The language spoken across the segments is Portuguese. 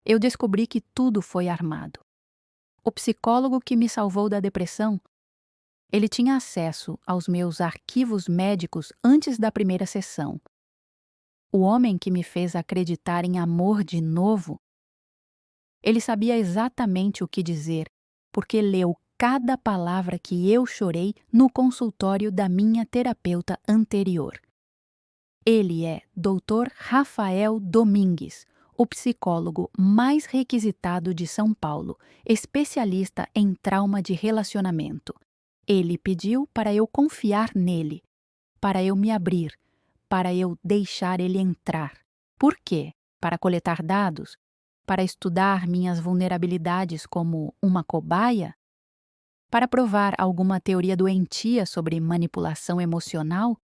eu descobri que tudo foi armado. O psicólogo que me salvou da depressão, ele tinha acesso aos meus arquivos médicos antes da primeira sessão. O homem que me fez acreditar em amor de novo, ele sabia exatamente o que dizer, porque leu cada palavra que eu chorei no consultório da minha terapeuta anterior. Ele é Dr. Rafael Domingues, o psicólogo mais requisitado de São Paulo, especialista em trauma de relacionamento. Ele pediu para eu confiar nele, para eu me abrir, para eu deixar ele entrar. Por quê? Para coletar dados? Para estudar minhas vulnerabilidades como uma cobaia? Para provar alguma teoria doentia sobre manipulação emocional?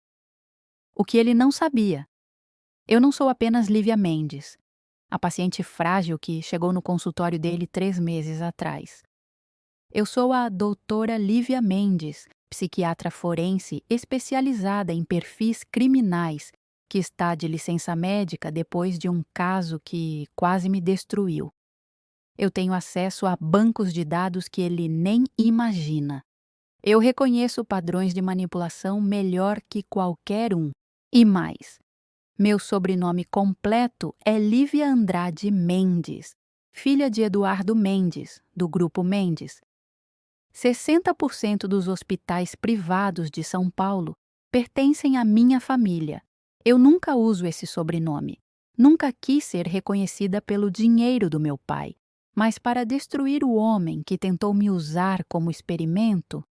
O que ele não sabia. Eu não sou apenas Lívia Mendes, a paciente frágil que chegou no consultório dele 3 meses atrás. Eu sou a doutora Lívia Mendes, psiquiatra forense especializada em perfis criminais, que está de licença médica depois de um caso que quase me destruiu. Eu tenho acesso a bancos de dados que ele nem imagina. Eu reconheço padrões de manipulação melhor que qualquer um. E mais, meu sobrenome completo é Lívia Andrade Mendes, filha de Eduardo Mendes, do Grupo Mendes. 60% dos hospitais privados de São Paulo pertencem à minha família. Eu nunca uso esse sobrenome. Nunca quis ser reconhecida pelo dinheiro do meu pai. Mas para destruir o homem que tentou me usar como experimento,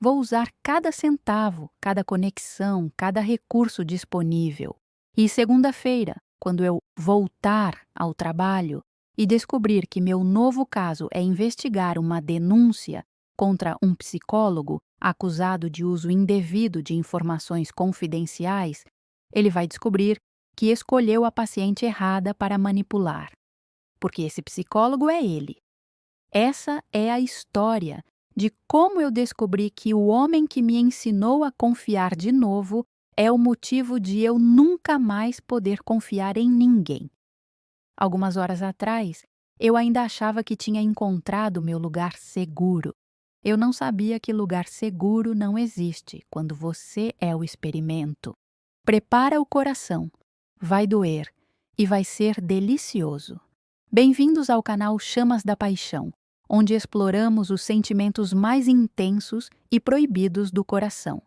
vou usar cada centavo, cada conexão, cada recurso disponível. E segunda-feira, quando eu voltar ao trabalho e descobrir que meu novo caso é investigar uma denúncia contra um psicólogo acusado de uso indevido de informações confidenciais, ele vai descobrir que escolheu a paciente errada para manipular. Porque esse psicólogo é ele. Essa é a história de como eu descobri que o homem que me ensinou a confiar de novo é o motivo de eu nunca mais poder confiar em ninguém. Algumas horas atrás, eu ainda achava que tinha encontrado meu lugar seguro. Eu não sabia que lugar seguro não existe quando você é o experimento. Prepara o coração, vai doer e vai ser delicioso. Bem-vindos ao canal Chamas da Paixão, onde exploramos os sentimentos mais intensos e proibidos do coração.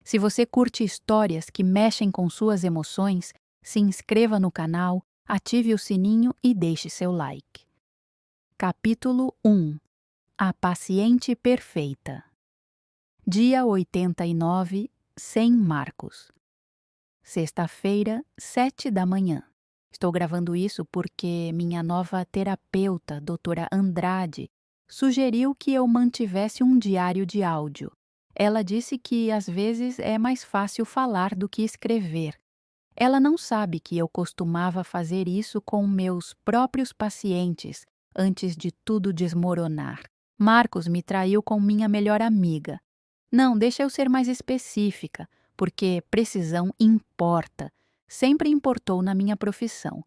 Se você curte histórias que mexem com suas emoções, se inscreva no canal, ative o sininho e deixe seu like. Capítulo 1. A paciente perfeita. Dia 89, sem Marcos. Sexta-feira, 7 da manhã. Estou gravando isso porque minha nova terapeuta, doutora Andrade, sugeriu que eu mantivesse um diário de áudio. Ela disse que às vezes é mais fácil falar do que escrever. Ela não sabe que eu costumava fazer isso com meus próprios pacientes antes de tudo desmoronar. Marcos me traiu com minha melhor amiga. Não, deixa eu ser mais específica, porque precisão importa. Sempre importou na minha profissão.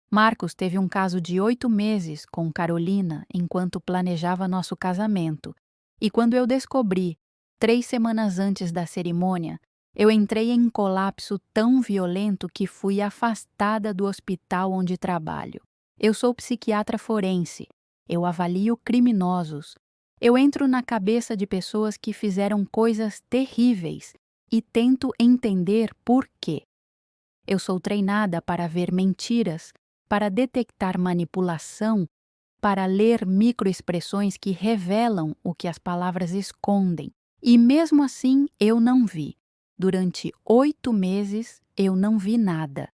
Marcos teve um caso de 8 meses com Carolina enquanto planejava nosso casamento. E quando eu descobri, 3 semanas antes da cerimônia, eu entrei em colapso tão violento que fui afastada do hospital onde trabalho. Eu sou psiquiatra forense. Eu avalio criminosos. Eu entro na cabeça de pessoas que fizeram coisas terríveis e tento entender por quê. Eu sou treinada para ver mentiras, para detectar manipulação, para ler microexpressões que revelam o que as palavras escondem. E mesmo assim eu não vi. Durante 8 meses eu não vi nada.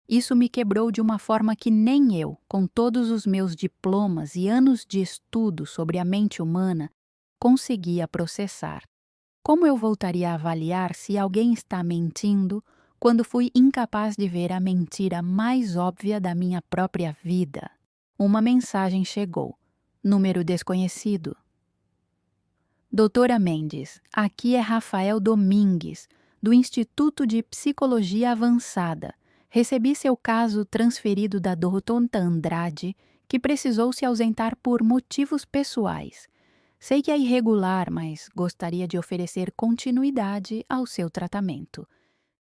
Isso me quebrou de uma forma que nem eu, com todos os meus diplomas e anos de estudo sobre a mente humana, conseguia processar. Como eu voltaria a avaliar se alguém está mentindo quando fui incapaz de ver a mentira mais óbvia da minha própria vida? Uma mensagem chegou. Número desconhecido. Doutora Mendes, aqui é Rafael Domingues, do Instituto de Psicologia Avançada. Recebi seu caso transferido da doutora Andrade, que precisou se ausentar por motivos pessoais. Sei que é irregular, mas gostaria de oferecer continuidade ao seu tratamento.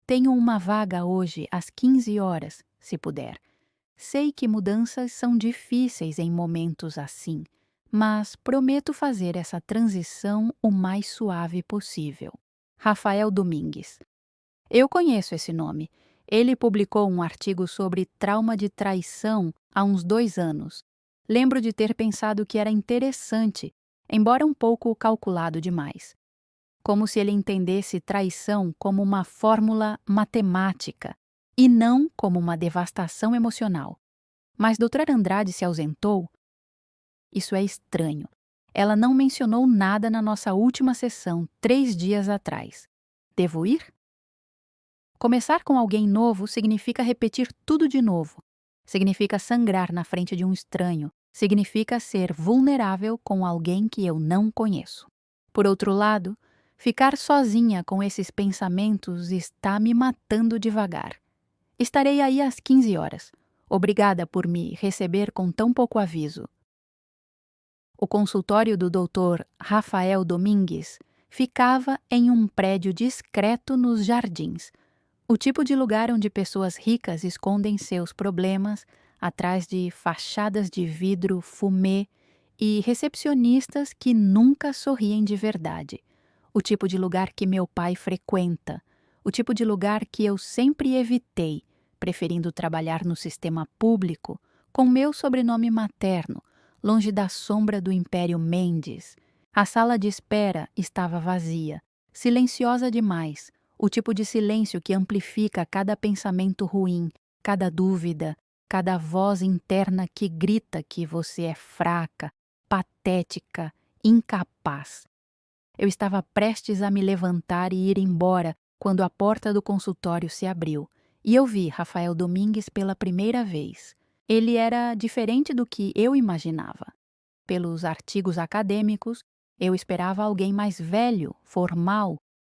Tenho uma vaga hoje às 15 horas, se puder. Sei que mudanças são difíceis em momentos assim, mas prometo fazer essa transição o mais suave possível. Rafael Domingues. Eu conheço esse nome. Ele publicou um artigo sobre trauma de traição há uns 2 anos. Lembro de ter pensado que era interessante, embora um pouco calculado demais. Como se ele entendesse traição como uma fórmula matemática e não como uma devastação emocional. Mas doutora Andrade se ausentou? Isso é estranho. Ela não mencionou nada na nossa última sessão, 3 dias atrás. Devo ir? Começar com alguém novo significa repetir tudo de novo. Significa sangrar na frente de um estranho. Significa ser vulnerável com alguém que eu não conheço. Por outro lado, ficar sozinha com esses pensamentos está me matando devagar. Estarei aí às 15 horas. Obrigada por me receber com tão pouco aviso. O consultório do Dr. Rafael Domingues ficava em um prédio discreto nos jardins, o tipo de lugar onde pessoas ricas escondem seus problemas atrás de fachadas de vidro fumê e recepcionistas que nunca sorriem de verdade. O tipo de lugar que meu pai frequenta, o tipo de lugar que eu sempre evitei, preferindo trabalhar no sistema público com meu sobrenome materno, longe da sombra do Império Mendes. A sala de espera estava vazia, silenciosa demais, o tipo de silêncio que amplifica cada pensamento ruim, cada dúvida, cada voz interna que grita que você é fraca, patética, incapaz. Eu estava prestes a me levantar e ir embora quando a porta do consultório se abriu, e eu vi Rafael Domingues pela primeira vez. Ele era diferente do que eu imaginava. Pelos artigos acadêmicos, eu esperava alguém mais velho, formal,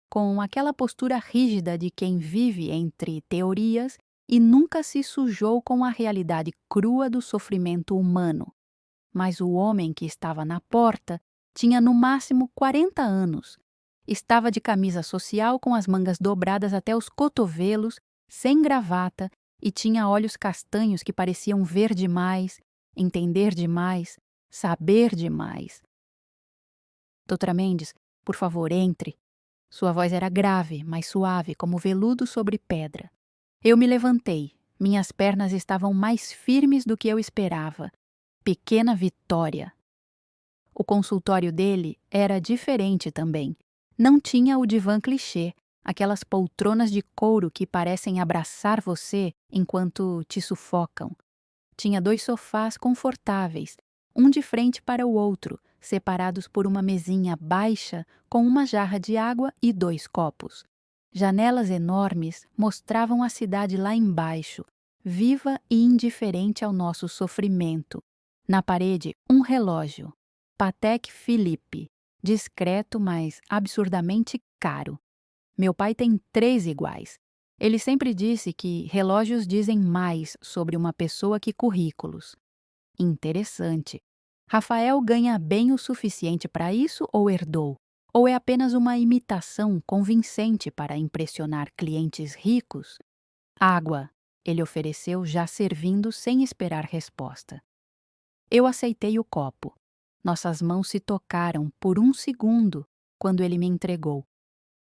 com aquela postura rígida de quem vive entre teorias e nunca se sujou com a realidade crua do sofrimento humano. Mas o homem que estava na porta tinha no máximo 40 anos. Estava de camisa social com as mangas dobradas até os cotovelos, sem gravata, e tinha olhos castanhos que pareciam ver demais, entender demais, saber demais. Doutora Mendes, por favor, entre. Sua voz era grave, mas suave, como veludo sobre pedra. Eu me levantei. Minhas pernas estavam mais firmes do que eu esperava. Pequena vitória. O consultório dele era diferente também. Não tinha o divã clichê, aquelas poltronas de couro que parecem abraçar você enquanto te sufocam. Tinha 2 sofás confortáveis, um de frente para o outro, separados por uma mesinha baixa com uma jarra de água e 2 copos. Janelas enormes mostravam a cidade lá embaixo, viva e indiferente ao nosso sofrimento. Na parede, um relógio. Patek Philippe, discreto, mas absurdamente caro. Meu pai tem 3 iguais. Ele sempre disse que relógios dizem mais sobre uma pessoa que currículos. Interessante. Rafael ganha bem o suficiente para isso ou herdou? Ou é apenas uma imitação convincente para impressionar clientes ricos? Água, ele ofereceu já servindo sem esperar resposta. Eu aceitei o copo. Nossas mãos se tocaram por um segundo quando ele me entregou.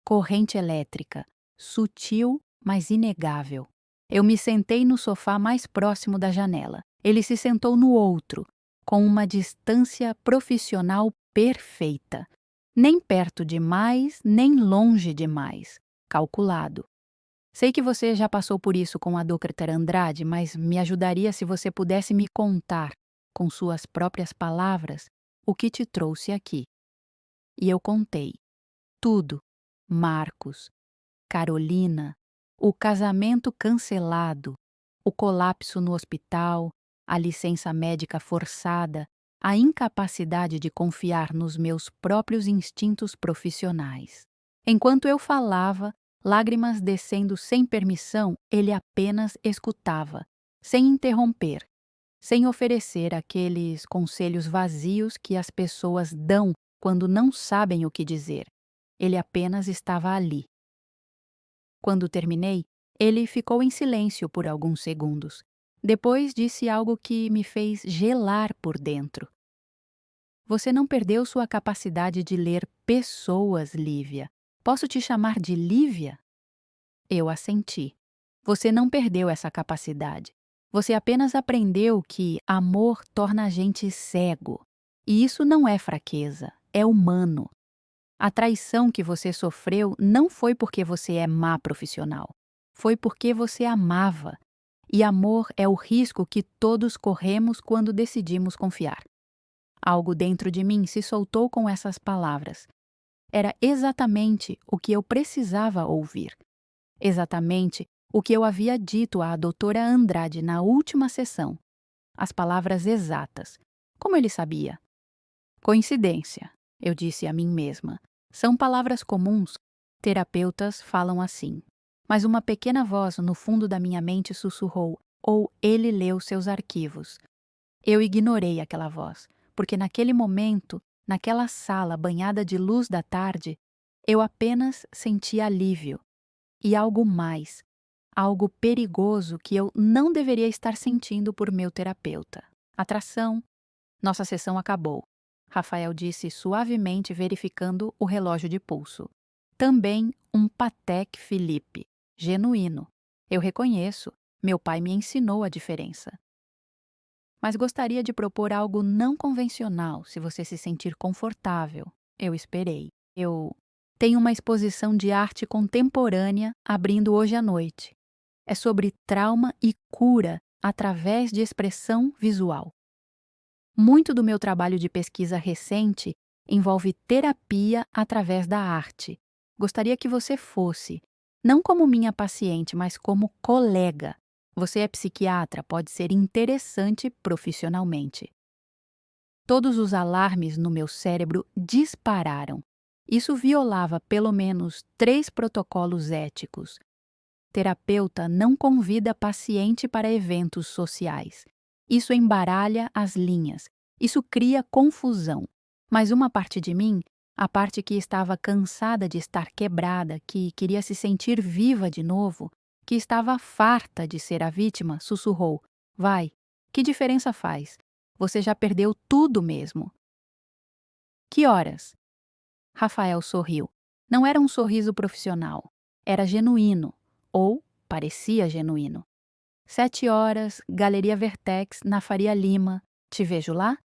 Corrente elétrica, sutil, mas inegável. Eu me sentei no sofá mais próximo da janela. Ele se sentou no outro, com uma distância profissional perfeita. Nem perto demais, nem longe demais. Calculado. Sei que você já passou por isso com a doutora Andrade, mas me ajudaria se você pudesse me contar, com suas próprias palavras, o que te trouxe aqui. E eu contei. Tudo. Marcos, Carolina, o casamento cancelado, o colapso no hospital, a licença médica forçada, a incapacidade de confiar nos meus próprios instintos profissionais. Enquanto eu falava, lágrimas descendo sem permissão, ele apenas escutava, sem interromper, sem oferecer aqueles conselhos vazios que as pessoas dão quando não sabem o que dizer. Ele apenas estava ali. Quando terminei, ele ficou em silêncio por alguns segundos. Depois disse algo que me fez gelar por dentro. Você não perdeu sua capacidade de ler pessoas, Lívia. Posso te chamar de Lívia? Eu assenti. Você não perdeu essa capacidade. Você apenas aprendeu que amor torna a gente cego. E isso não é fraqueza, é humano. A traição que você sofreu não foi porque você é má profissional. Foi porque você amava. E amor é o risco que todos corremos quando decidimos confiar. Algo dentro de mim se soltou com essas palavras. Era exatamente o que eu precisava ouvir. Exatamente o que eu havia dito à doutora Andrade na última sessão. As palavras exatas. Como ele sabia? Coincidência, eu disse a mim mesma. São palavras comuns. Terapeutas falam assim. Mas uma pequena voz no fundo da minha mente sussurrou: ou ele leu seus arquivos. Eu ignorei aquela voz, porque naquele momento, naquela sala banhada de luz da tarde, eu apenas senti alívio. E algo mais, algo perigoso que eu não deveria estar sentindo por meu terapeuta. Atração. Nossa sessão acabou. Rafael disse suavemente, verificando o relógio de pulso. Também um Patek Philippe, genuíno. Eu reconheço, meu pai me ensinou a diferença. Mas gostaria de propor algo não convencional, se você se sentir confortável. Eu esperei. Eu tenho uma exposição de arte contemporânea abrindo hoje à noite. É sobre trauma e cura através de expressão visual. Muito do meu trabalho de pesquisa recente envolve terapia através da arte. Gostaria que você fosse, não como minha paciente, mas como colega. Você é psiquiatra, pode ser interessante profissionalmente. Todos os alarmes no meu cérebro dispararam. Isso violava pelo menos 3 protocolos éticos. Terapeuta não convida paciente para eventos sociais. Isso embaralha as linhas. Isso cria confusão. Mas uma parte de mim, a parte que estava cansada de estar quebrada, que queria se sentir viva de novo, que estava farta de ser a vítima, sussurrou: vai, que diferença faz? Você já perdeu tudo mesmo. Que horas? Rafael sorriu. Não era um sorriso profissional. Era genuíno. Ou parecia genuíno. 7 horas, Galeria Vertex, na Faria Lima. Te vejo lá?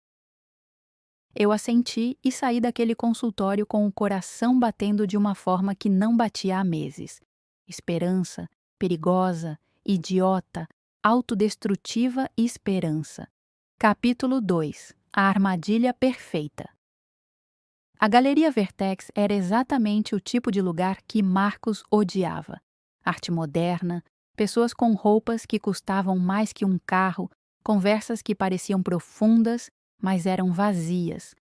Eu assenti e saí daquele consultório com o coração batendo de uma forma que não batia há meses. Esperança, perigosa, idiota, autodestrutiva esperança. Capítulo 2. A armadilha perfeita. A Galeria Vertex era exatamente o tipo de lugar que Marcos odiava. Arte moderna, pessoas com roupas que custavam mais que um carro, conversas que pareciam profundas, mas eram vazias.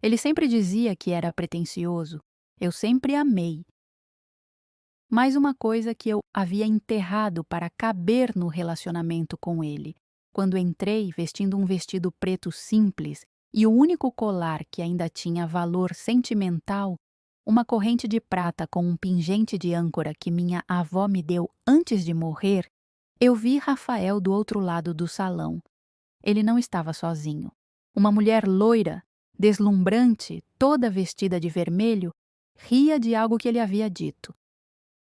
Ele sempre dizia que era pretensioso. Eu sempre amei. Mais uma coisa que eu havia enterrado para caber no relacionamento com ele. Quando entrei vestindo um vestido preto simples e o único colar que ainda tinha valor sentimental, uma corrente de prata com um pingente de âncora que minha avó me deu antes de morrer, eu vi Rafael do outro lado do salão. Ele não estava sozinho. Uma mulher loira, deslumbrante, toda vestida de vermelho, ria de algo que ele havia dito.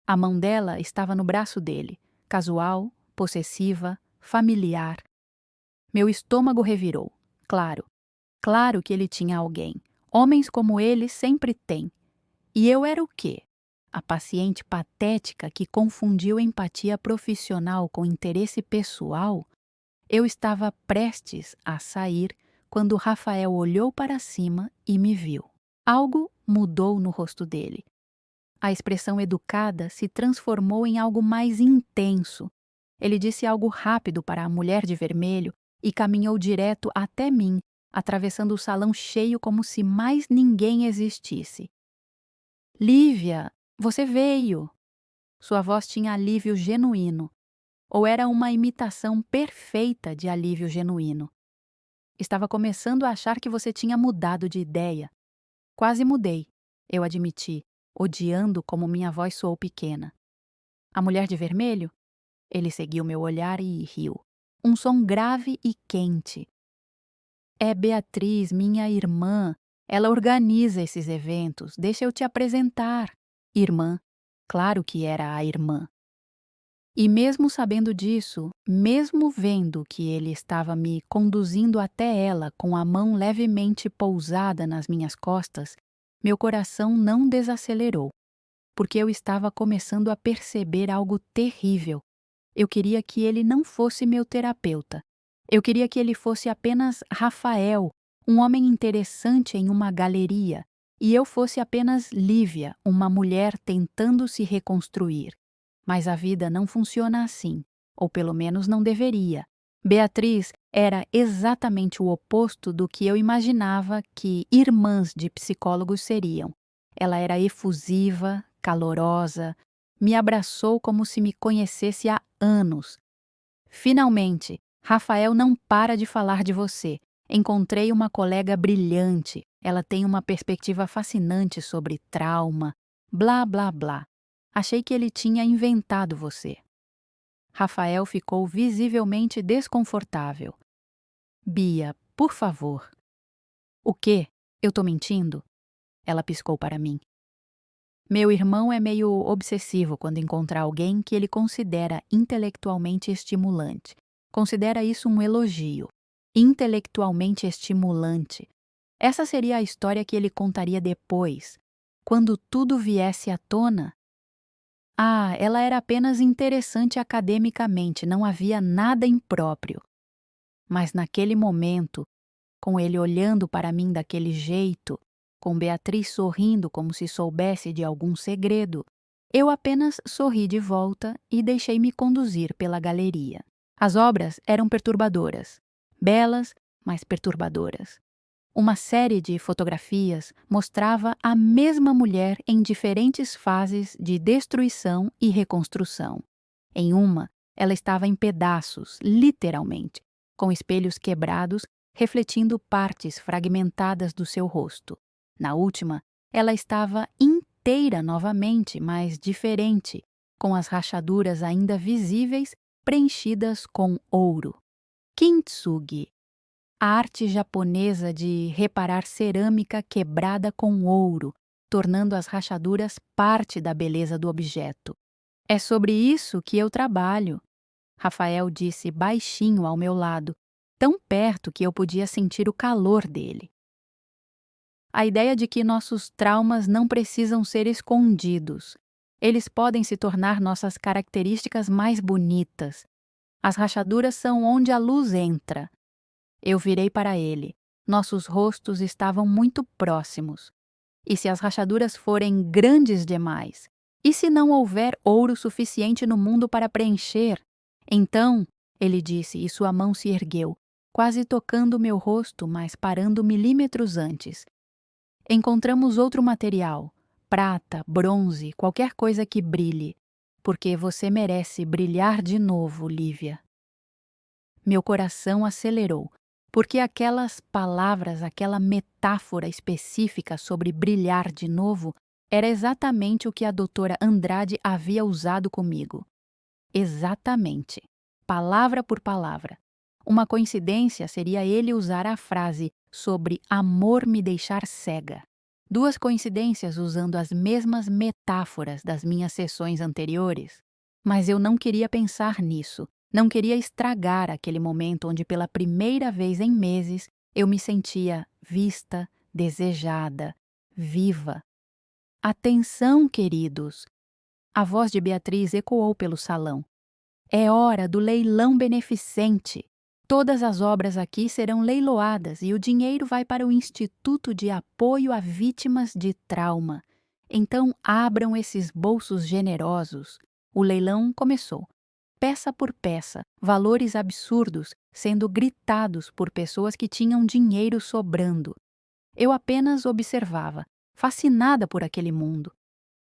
A mão dela estava no braço dele, casual, possessiva, familiar. Meu estômago revirou. Claro que ele tinha alguém. Homens como ele sempre têm. E eu era o quê? A paciente patética que confundiu empatia profissional com interesse pessoal? Eu estava prestes a sair quando Rafael olhou para cima e me viu. Algo mudou no rosto dele. A expressão educada se transformou em algo mais intenso. Ele disse algo rápido para a mulher de vermelho e caminhou direto até mim, atravessando o salão cheio como se mais ninguém existisse. Lívia, você veio! Sua voz tinha alívio genuíno. ou era uma imitação perfeita de alívio genuíno? Estava começando a achar que você tinha mudado de ideia. Quase mudei, eu admiti, odiando como minha voz soou pequena. A mulher de vermelho? Ele seguiu meu olhar e riu. Um som grave e quente. É Beatriz, minha irmã. Ela organiza esses eventos. Deixa eu te apresentar. Irmã. Claro que era a irmã. E mesmo sabendo disso, mesmo vendo que ele estava me conduzindo até ela com a mão levemente pousada nas minhas costas, meu coração não desacelerou, porque eu estava começando a perceber algo terrível. Eu queria que ele não fosse meu terapeuta. Eu queria que ele fosse apenas Rafael, um homem interessante em uma galeria, e eu fosse apenas Lívia, uma mulher tentando se reconstruir. Mas a vida não funciona assim, ou pelo menos não deveria. Beatriz era exatamente o oposto do que eu imaginava que irmãs de psicólogos seriam. Ela era efusiva, calorosa, me abraçou como se me conhecesse há anos. Finalmente, Rafael não para de falar de você. Encontrei uma colega brilhante. Ela tem uma perspectiva fascinante sobre trauma, blá blá blá. Achei que ele tinha inventado você. Rafael ficou visivelmente desconfortável. Bia, por favor. O quê? Eu tô mentindo? Ela piscou para mim. Meu irmão é meio obsessivo quando encontra alguém que ele considera intelectualmente estimulante. Considera isso um elogio. Intelectualmente estimulante. Essa seria a história que ele contaria depois, quando tudo viesse à tona. Ah, ela era apenas interessante academicamente, não havia nada impróprio. Mas naquele momento, com ele olhando para mim daquele jeito, com Beatriz sorrindo como se soubesse de algum segredo, eu apenas sorri de volta e deixei-me conduzir pela galeria. As obras eram perturbadoras, belas, mas perturbadoras. Uma série de fotografias mostrava a mesma mulher em diferentes fases de destruição e reconstrução. Em uma, ela estava em pedaços, literalmente, com espelhos quebrados refletindo partes fragmentadas do seu rosto. Na última, ela estava inteira novamente, mas diferente, com as rachaduras ainda visíveis preenchidas com ouro. Kintsugi, a arte japonesa de reparar cerâmica quebrada com ouro, tornando as rachaduras parte da beleza do objeto. É sobre isso que eu trabalho, Rafael disse baixinho ao meu lado, tão perto que eu podia sentir o calor dele. A ideia de que nossos traumas não precisam ser escondidos. Eles podem se tornar nossas características mais bonitas. As rachaduras são onde a luz entra. Eu virei para ele. Nossos rostos estavam muito próximos. E se as rachaduras forem grandes demais? E se não houver ouro suficiente no mundo para preencher? Então, ele disse, e sua mão se ergueu, quase tocando meu rosto, mas parando milímetros antes. Encontramos outro material, prata, bronze, qualquer coisa que brilhe, porque você merece brilhar de novo, Lívia. Meu coração acelerou, porque aquelas palavras, aquela metáfora específica sobre brilhar de novo, era exatamente o que a doutora Andrade havia usado comigo. Exatamente, palavra por palavra. Uma coincidência seria ele usar a frase sobre amor me deixar cega. Duas coincidências usando as mesmas metáforas das minhas sessões anteriores. Mas eu não queria pensar nisso. Não queria estragar aquele momento onde pela primeira vez em meses eu me sentia vista, desejada, viva. Atenção, queridos! A voz de Beatriz ecoou pelo salão. É hora do leilão beneficente. Todas as obras aqui serão leiloadas e o dinheiro vai para o Instituto de Apoio a Vítimas de Trauma. Então abram esses bolsos generosos. O leilão começou. Peça por peça, valores absurdos sendo gritados por pessoas que tinham dinheiro sobrando. Eu apenas observava, fascinada por aquele mundo.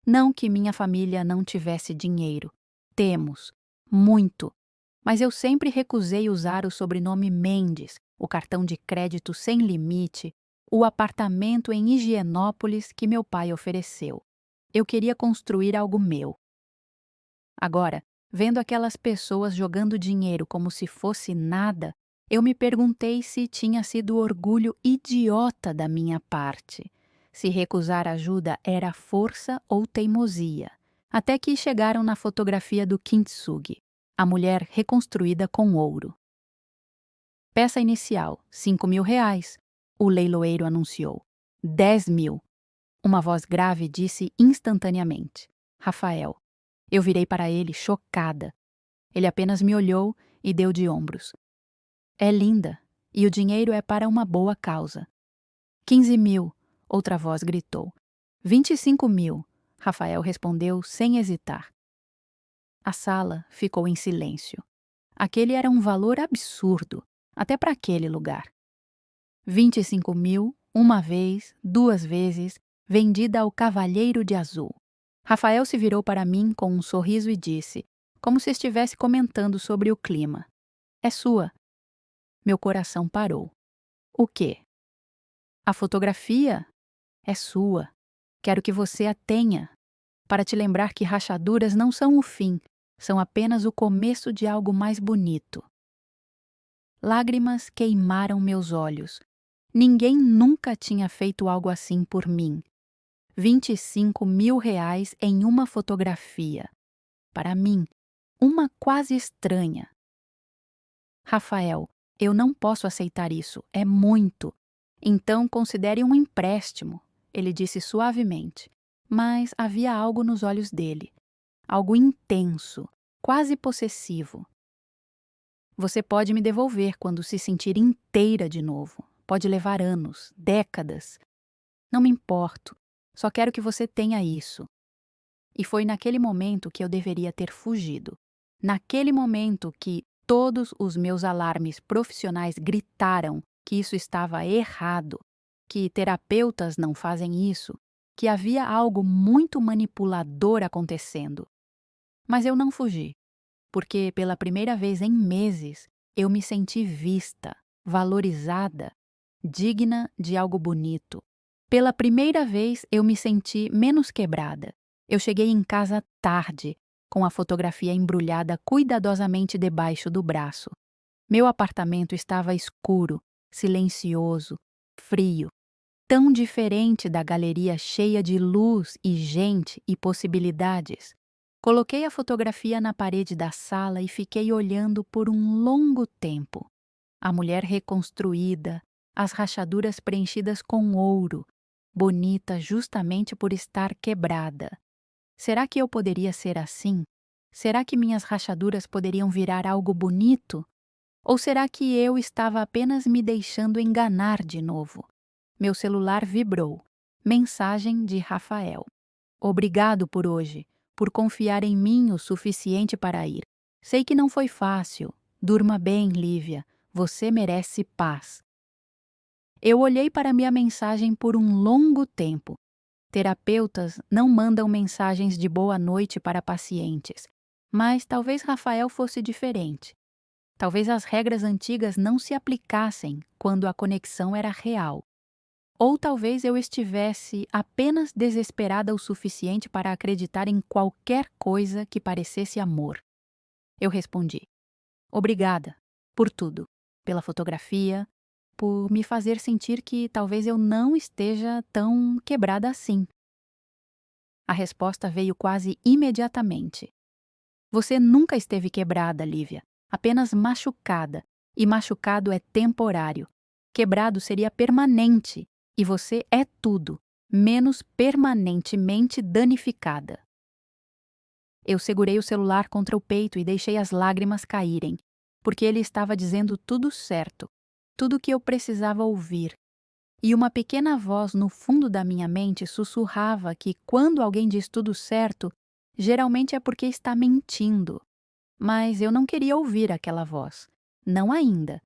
Não que minha família não tivesse dinheiro. Temos, muito, Mas eu sempre recusei usar o sobrenome Mendes, o cartão de crédito sem limite, o apartamento em Higienópolis que meu pai ofereceu. Eu queria construir algo meu. Agora, vendo aquelas pessoas jogando dinheiro como se fosse nada, eu me perguntei se tinha sido orgulho idiota da minha parte. Se recusar ajuda era força ou teimosia. Até que chegaram na fotografia do Kintsugi, a mulher reconstruída com ouro. Peça inicial, R$ 5.000. O leiloeiro anunciou. 10.000. Uma voz grave disse instantaneamente. Rafael. Eu virei para ele, chocada. Ele apenas me olhou e deu de ombros. É linda, e o dinheiro é para uma boa causa. 15.000, outra voz gritou. 25.000, Rafael respondeu sem hesitar. A sala ficou em silêncio. Aquele era um valor absurdo, até para aquele lugar. 25.000, uma vez, duas vezes, vendida ao cavalheiro de azul. Rafael se virou para mim com um sorriso e disse, como se estivesse comentando sobre o clima. É sua. Meu coração parou. O quê? A fotografia? É sua. Quero que você a tenha, para te lembrar que rachaduras não são o fim, são apenas o começo de algo mais bonito. Lágrimas queimaram meus olhos. Ninguém nunca tinha feito algo assim por mim. R$ 25.000 em uma fotografia. Para mim, uma quase estranha. Rafael, eu não posso aceitar isso, é muito. Então considere um empréstimo, ele disse suavemente. Mas havia algo nos olhos dele. Algo intenso, quase possessivo. Você pode me devolver quando se sentir inteira de novo. Pode levar anos, décadas. Não me importo. Só quero que você tenha isso. E foi naquele momento que eu deveria ter fugido. Naquele momento que todos os meus alarmes profissionais gritaram que isso estava errado, que terapeutas não fazem isso, que havia algo muito manipulador acontecendo. Mas eu não fugi, porque pela primeira vez em meses eu me senti vista, valorizada, digna de algo bonito. Pela primeira vez eu me senti menos quebrada. Eu cheguei em casa tarde, com a fotografia embrulhada cuidadosamente debaixo do braço. Meu apartamento estava escuro, silencioso, frio, tão diferente da galeria cheia de luz e gente e possibilidades. Coloquei a fotografia na parede da sala e fiquei olhando por um longo tempo. A mulher reconstruída, as rachaduras preenchidas com ouro, bonita justamente por estar quebrada. Será que eu poderia ser assim? Será que minhas rachaduras poderiam virar algo bonito? Ou será que eu estava apenas me deixando enganar de novo? Meu celular vibrou. Mensagem de Rafael. Obrigado por hoje, por confiar em mim o suficiente para ir. Sei que não foi fácil. Durma bem, Lívia. Você merece paz. Eu olhei para minha mensagem por um longo tempo. Terapeutas não mandam mensagens de boa noite para pacientes, mas talvez Rafael fosse diferente. Talvez as regras antigas não se aplicassem quando a conexão era real. Ou talvez eu estivesse apenas desesperada o suficiente para acreditar em qualquer coisa que parecesse amor. Eu respondi: obrigada por tudo, pela fotografia, por me fazer sentir que talvez eu não esteja tão quebrada assim. A resposta veio quase imediatamente. Você nunca esteve quebrada, Lívia, apenas machucada, e machucado é temporário. Quebrado seria permanente, e você é tudo, menos permanentemente danificada. Eu segurei o celular contra o peito e deixei as lágrimas caírem, porque ele estava dizendo tudo certo, tudo o que eu precisava ouvir. E uma pequena voz no fundo da minha mente sussurrava que quando alguém diz tudo certo, geralmente é porque está mentindo. Mas eu não queria ouvir aquela voz. Não ainda.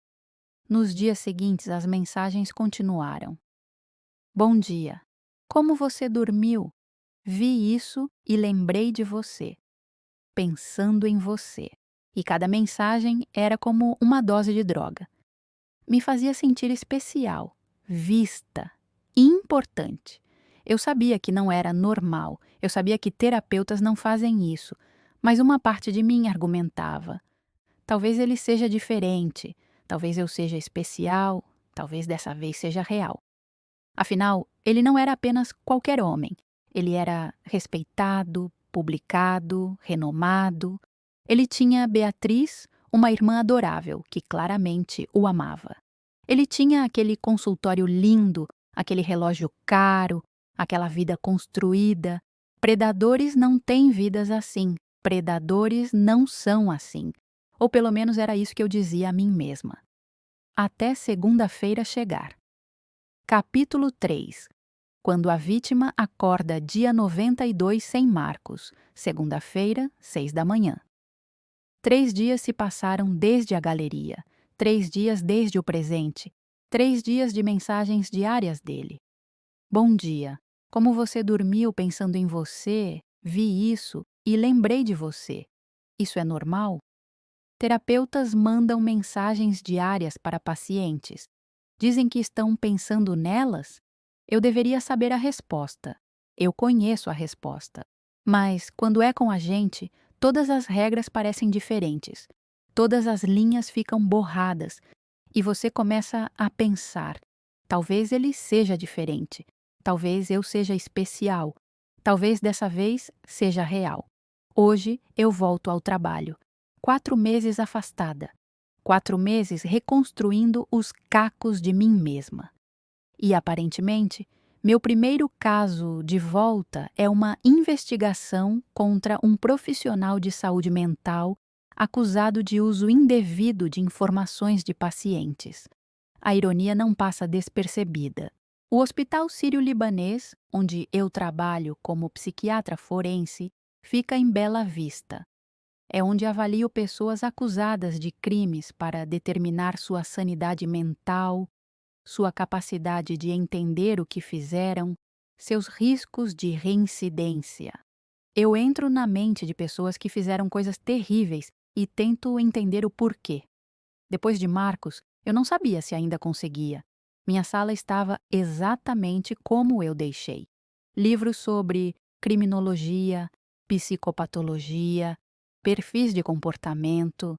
Nos dias seguintes, as mensagens continuaram. Bom dia. Como você dormiu? Vi isso e lembrei de você. Pensando em você. e cada mensagem era como uma dose de droga. Me fazia sentir especial, vista, importante. Eu sabia que não era normal, eu sabia que terapeutas não fazem isso, mas uma parte de mim argumentava: talvez ele seja diferente, talvez eu seja especial, talvez dessa vez seja real. Afinal, ele não era apenas qualquer homem. Ele era respeitado, publicado, renomado. Ele tinha Beatriz, uma irmã adorável, que claramente o amava. Ele tinha aquele consultório lindo, aquele relógio caro, aquela vida construída. Predadores não têm vidas assim. Predadores não são assim. Ou pelo menos era isso que eu dizia a mim mesma. Até segunda-feira chegar. Capítulo 3. Quando a vítima acorda dia 92 sem Marcos, segunda-feira, 6 da manhã. 3 dias se passaram desde a galeria, 3 dias desde o presente, 3 dias de mensagens diárias dele. Bom dia. Como você dormiu pensando em você, vi isso e lembrei de você. Isso é normal? Terapeutas mandam mensagens diárias para pacientes. Dizem que estão pensando nelas? Eu deveria saber a resposta. Eu conheço a resposta. Mas, quando é com a gente, todas as regras parecem diferentes. Todas as linhas ficam borradas. E você começa a pensar: talvez ele seja diferente. Talvez eu seja especial. Talvez dessa vez seja real. Hoje eu volto ao trabalho. 4 meses afastada. 4 meses reconstruindo os cacos de mim mesma. E, aparentemente, meu primeiro caso de volta é uma investigação contra um profissional de saúde mental acusado de uso indevido de informações de pacientes. A ironia não passa despercebida. O Hospital Sírio-Libanês, onde eu trabalho como psiquiatra forense, fica em Bela Vista. É onde avalio pessoas acusadas de crimes para determinar sua sanidade mental, sua capacidade de entender o que fizeram, seus riscos de reincidência. Eu entro na mente de pessoas que fizeram coisas terríveis e tento entender o porquê. Depois de Marcos, eu não sabia se ainda conseguia. Minha sala estava exatamente como eu deixei. Livros sobre criminologia, psicopatologia, perfis de comportamento,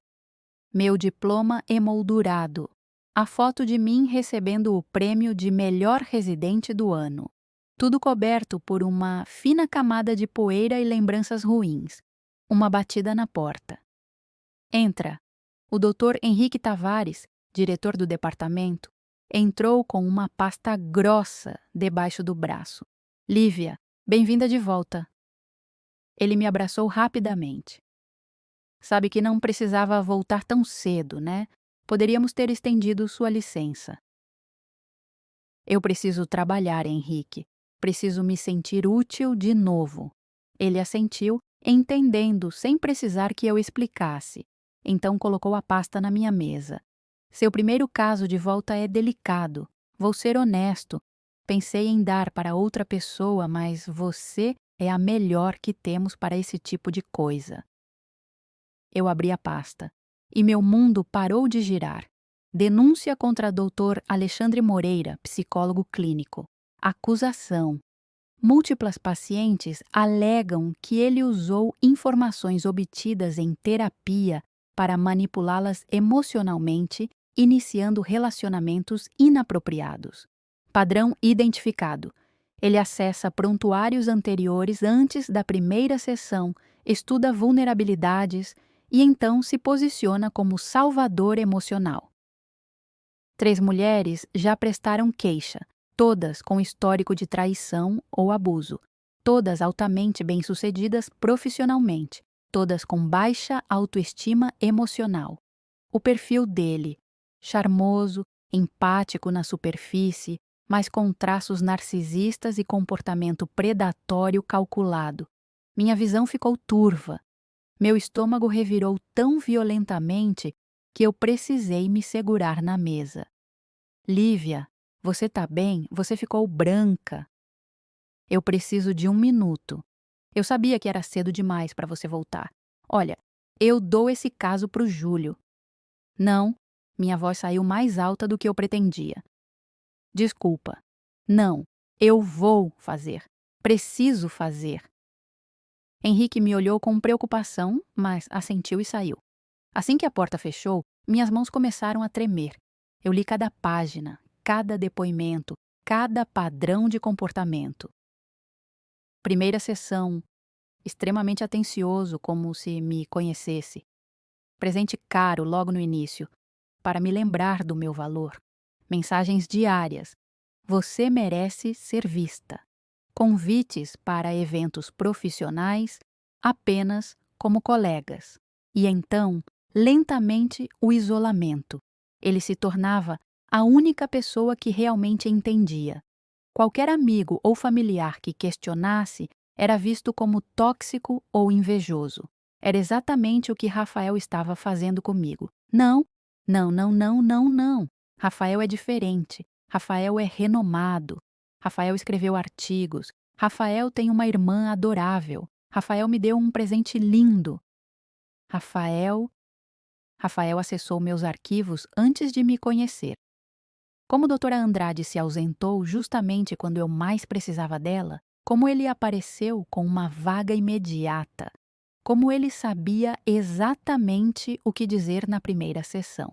meu diploma emoldurado, a foto de mim recebendo o prêmio de melhor residente do ano. Tudo coberto por uma fina camada de poeira e lembranças ruins. Uma batida na porta. Entra. O Dr. Henrique Tavares, diretor do departamento, entrou com uma pasta grossa debaixo do braço. Lívia, bem-vinda de volta. Ele me abraçou rapidamente. Sabe que não precisava voltar tão cedo, né? Poderíamos ter estendido sua licença. Eu preciso trabalhar, Henrique. Preciso me sentir útil de novo. Ele assentiu, entendendo sem precisar que eu explicasse. Então colocou a pasta na minha mesa. Seu primeiro caso de volta é delicado. Vou ser honesto. Pensei em dar para outra pessoa, mas você é a melhor que temos para esse tipo de coisa. Eu abri a pasta e meu mundo parou de girar. Denúncia contra Dr. Alexandre Moreira, psicólogo clínico. Acusação. Múltiplas pacientes alegam que ele usou informações obtidas em terapia para manipulá-las emocionalmente, iniciando relacionamentos inapropriados. Padrão identificado. Ele acessa prontuários anteriores antes da primeira sessão, estuda vulnerabilidades e então se posiciona como salvador emocional. 3 mulheres já prestaram queixa, todas com histórico de traição ou abuso, todas altamente bem-sucedidas profissionalmente, todas com baixa autoestima emocional. O perfil dele, charmoso, empático na superfície, mas com traços narcisistas e comportamento predatório calculado. Minha visão ficou turva. Meu estômago revirou tão violentamente que eu precisei me segurar na mesa. Lívia, você tá bem? Você ficou branca. Eu preciso de 1 minuto. Eu sabia que era cedo demais para você voltar. Olha, Eu dou esse caso pro Júlio. Não, minha voz saiu mais alta do que eu pretendia. Desculpa. Não, eu vou fazer. Preciso fazer. Henrique me olhou com preocupação, mas assentiu e saiu. Assim que a porta fechou, minhas mãos começaram a tremer. Eu li cada página, cada depoimento, cada padrão de comportamento. Primeira sessão, extremamente atencioso, como se me conhecesse. Presente caro logo no início, para me lembrar do meu valor. Mensagens diárias. Você merece ser vista. Convites para eventos profissionais apenas como colegas. E então, lentamente, o isolamento. Ele se tornava a única pessoa que realmente entendia. Qualquer amigo ou familiar que questionasse era visto como tóxico ou invejoso. Era exatamente o que Rafael estava fazendo comigo. Não, não, não, não, não, não. Rafael é diferente. Rafael é renomado. Rafael escreveu artigos. Rafael tem uma irmã adorável. Rafael me deu um presente lindo. Rafael acessou meus arquivos antes de me conhecer. Como a doutora Andrade se ausentou justamente quando eu mais precisava dela, como ele apareceu com uma vaga imediata, como ele sabia exatamente o que dizer na primeira sessão.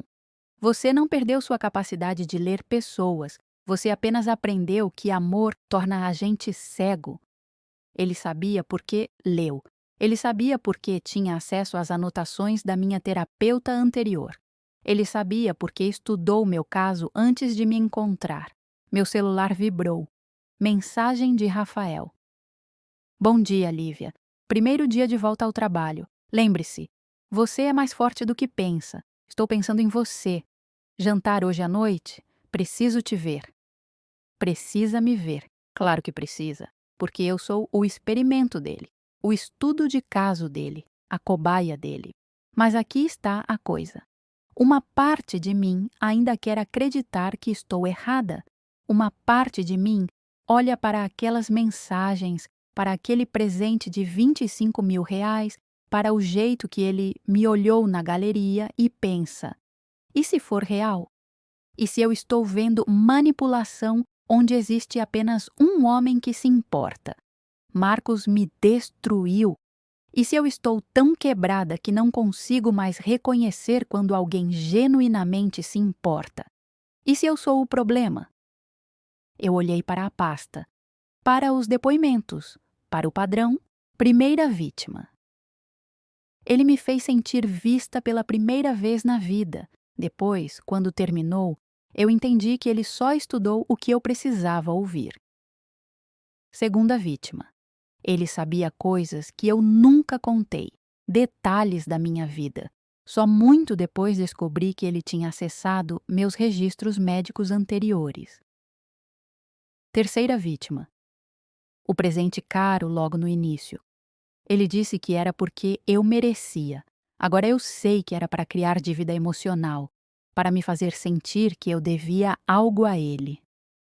Você não perdeu sua capacidade de ler pessoas, você apenas aprendeu que amor torna a gente cego. Ele sabia porque leu. Ele sabia porque tinha acesso às anotações da minha terapeuta anterior. Ele sabia porque estudou meu caso antes de me encontrar. Meu celular vibrou. Mensagem de Rafael. Bom dia, Lívia. Primeiro dia de volta ao trabalho. Lembre-se, você é mais forte do que pensa. Estou pensando em você. Jantar hoje à noite? Preciso te ver. Precisa me ver. Claro que precisa, porque eu sou o experimento dele, o estudo de caso dele, a cobaia dele. Mas aqui está a coisa. Uma parte de mim ainda quer acreditar que estou errada. Uma parte de mim olha para aquelas mensagens, para aquele presente de R$ 25.000, para o jeito que ele me olhou na galeria e pensa: e se for real? E se eu estou vendo manipulação onde existe apenas um homem que se importa? Marcos me destruiu. E se eu estou tão quebrada que não consigo mais reconhecer quando alguém genuinamente se importa? E se eu sou o problema? Eu olhei para a pasta, para os depoimentos, para o padrão, primeira vítima. Ele me fez sentir vista pela primeira vez na vida. Depois, quando terminou, eu entendi que ele só estudou o que eu precisava ouvir. Segunda vítima. Ele sabia coisas que eu nunca contei, detalhes da minha vida. Só muito depois descobri que ele tinha acessado meus registros médicos anteriores. Terceira vítima. O presente caro logo no início. Ele disse que era porque eu merecia. Agora eu sei que era para criar dívida emocional, para me fazer sentir que eu devia algo a ele.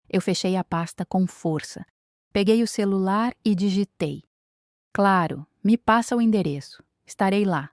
Eu fechei a pasta com força. Peguei o celular e digitei. Claro, me passa o endereço. Estarei lá.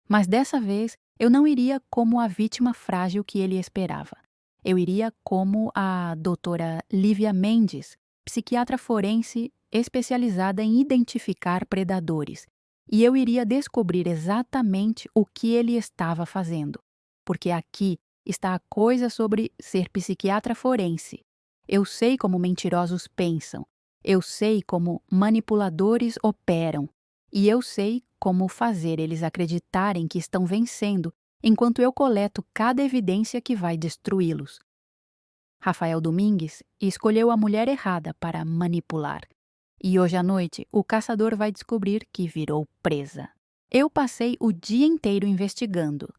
Mas dessa vez eu não iria como a vítima frágil que ele esperava. Eu iria como a doutora Lívia Mendes, psiquiatra forense especializada em identificar predadores. E eu iria descobrir exatamente o que ele estava fazendo. Porque aqui está a coisa sobre ser psiquiatra forense. Eu sei como mentirosos pensam. Eu sei como manipuladores operam. E eu sei como fazer eles acreditarem que estão vencendo, enquanto eu coleto cada evidência que vai destruí-los. Rafael Domingues escolheu a mulher errada para manipular. E hoje à noite o caçador vai descobrir que virou presa. Eu passei o dia inteiro investigando.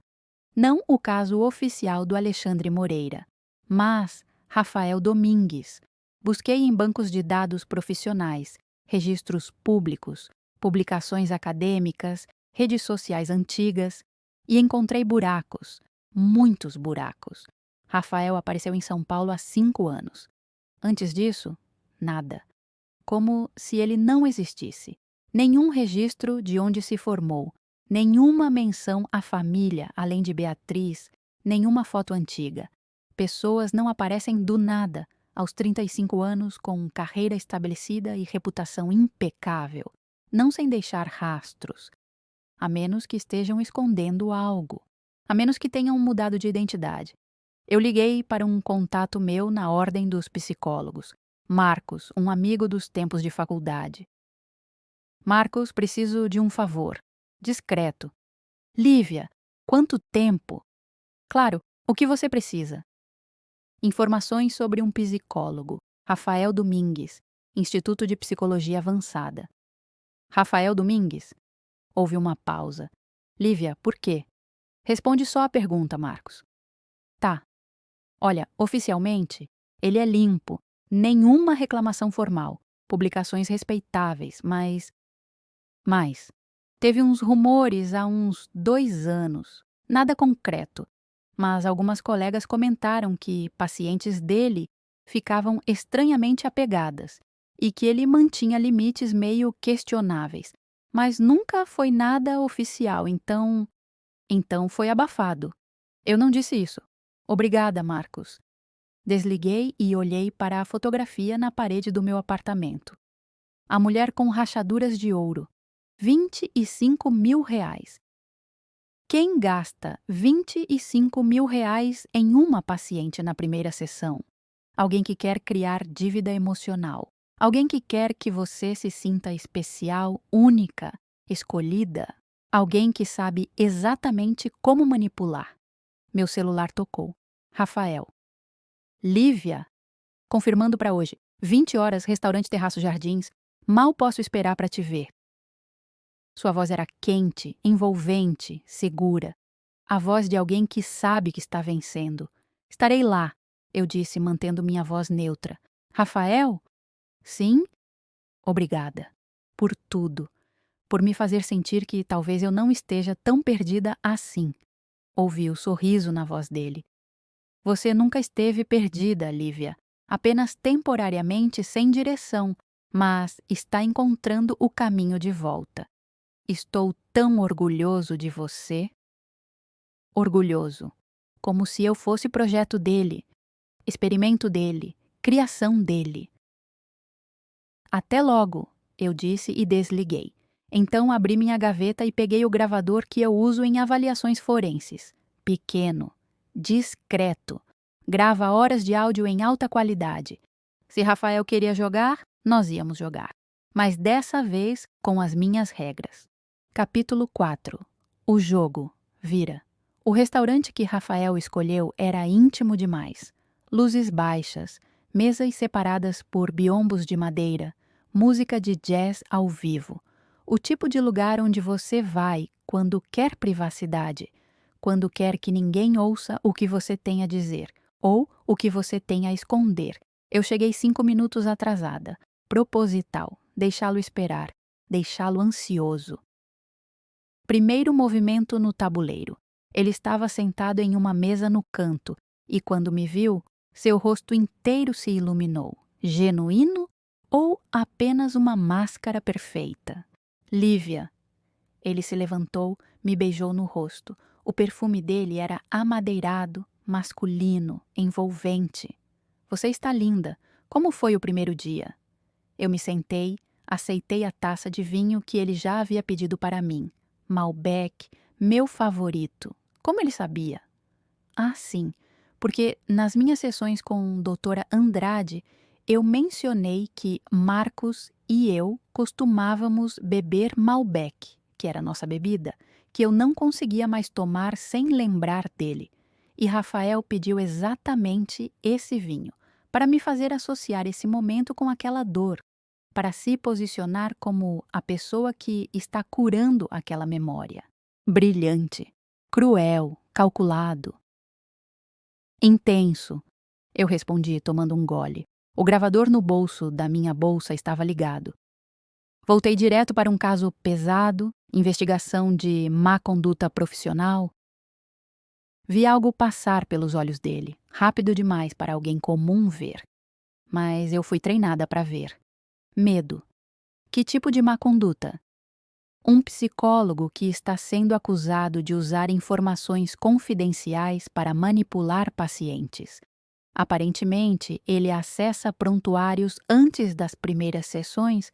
Não o caso oficial do Alexandre Moreira, mas Rafael Domingues. Busquei em bancos de dados profissionais, registros públicos, publicações acadêmicas, redes sociais antigas e encontrei buracos, muitos buracos. Rafael apareceu em São Paulo há 5 anos. Antes disso, nada. Como se ele não existisse. Nenhum registro de onde se formou, Nenhuma menção à família, além de Beatriz, nenhuma foto antiga. Pessoas não aparecem do nada, aos 35 anos, com carreira estabelecida e reputação impecável, não sem deixar rastros, a menos que estejam escondendo algo, a menos que tenham mudado de identidade. Eu liguei para um contato meu na ordem dos psicólogos, Marcos, um amigo dos tempos de faculdade. Marcos, preciso de um favor. Discreto. Lívia, quanto tempo? Claro, o que você precisa? Informações sobre um psicólogo, Rafael Domingues, Instituto de Psicologia Avançada. Rafael Domingues? Houve uma pausa. Lívia, por quê? Responde só a pergunta, Marcos. Tá. Olha, oficialmente, ele é limpo. Nenhuma reclamação formal. Publicações respeitáveis, mas... Teve uns rumores há uns 2 anos. Nada concreto. Mas algumas colegas comentaram que pacientes dele ficavam estranhamente apegadas e que ele mantinha limites meio questionáveis. Mas nunca foi nada oficial, então foi abafado. Eu não disse isso. Obrigada, Marcos. Desliguei e olhei para a fotografia na parede do meu apartamento. A mulher com rachaduras de ouro. R$ 25.000. Quem gasta R$ 25.000 em uma paciente na primeira sessão? Alguém que quer criar dívida emocional. Alguém que quer que você se sinta especial, única, escolhida. Alguém que sabe exatamente como manipular. Meu celular tocou. Rafael. Lívia. Confirmando para hoje. 20 horas, restaurante Terraço Jardins. Mal posso esperar para te ver. Sua voz era quente, envolvente, segura. A voz de alguém que sabe que está vencendo. Estarei lá, eu disse, mantendo minha voz neutra. Rafael? Sim? Obrigada. Por tudo. Por me fazer sentir que talvez eu não esteja tão perdida assim. Ouvi o sorriso na voz dele. Você nunca esteve perdida, Lívia. Apenas temporariamente sem direção, mas está encontrando o caminho de volta. Estou tão orgulhoso de você. Orgulhoso. Como se eu fosse projeto dele, experimento dele, criação dele. Até logo, eu disse e desliguei. Então abri minha gaveta e peguei o gravador que eu uso em avaliações forenses. Pequeno, discreto, grava horas de áudio em alta qualidade. Se Rafael queria jogar, nós íamos jogar. Mas dessa vez com as minhas regras. Capítulo 4. O jogo. Vira. O restaurante que Rafael escolheu era íntimo demais. Luzes baixas, mesas separadas por biombos de madeira, música de jazz ao vivo. O tipo de lugar onde você vai quando quer privacidade, quando quer que ninguém ouça o que você tem a dizer, ou o que você tem a esconder. Eu cheguei 5 minutos atrasada. Proposital. Deixá-lo esperar. Deixá-lo ansioso. Primeiro movimento no tabuleiro. Ele estava sentado em uma mesa no canto, e quando me viu, seu rosto inteiro se iluminou. Genuíno ou apenas uma máscara perfeita? Lívia. Ele se levantou, me beijou no rosto. O perfume dele era amadeirado, masculino, envolvente. Você está linda. Como foi o primeiro dia? Eu me sentei, aceitei a taça de vinho que ele já havia pedido para mim. Malbec, meu favorito. Como ele sabia? Ah, sim, porque nas minhas sessões com doutora Andrade, eu mencionei que Marcos e eu costumávamos beber Malbec, que era a nossa bebida, que eu não conseguia mais tomar sem lembrar dele. E Rafael pediu exatamente esse vinho, para me fazer associar esse momento com aquela dor, para se posicionar como a pessoa que está curando aquela memória. Brilhante, cruel, calculado. Intenso, eu respondi tomando um gole. O gravador no bolso da minha bolsa estava ligado. Voltei direto para um caso pesado, investigação de má conduta profissional. Vi algo passar pelos olhos dele, rápido demais para alguém comum ver. Mas eu fui treinada para ver. Medo. Que tipo de má conduta? Um psicólogo que está sendo acusado de usar informações confidenciais para manipular pacientes. Aparentemente, ele acessa prontuários antes das primeiras sessões,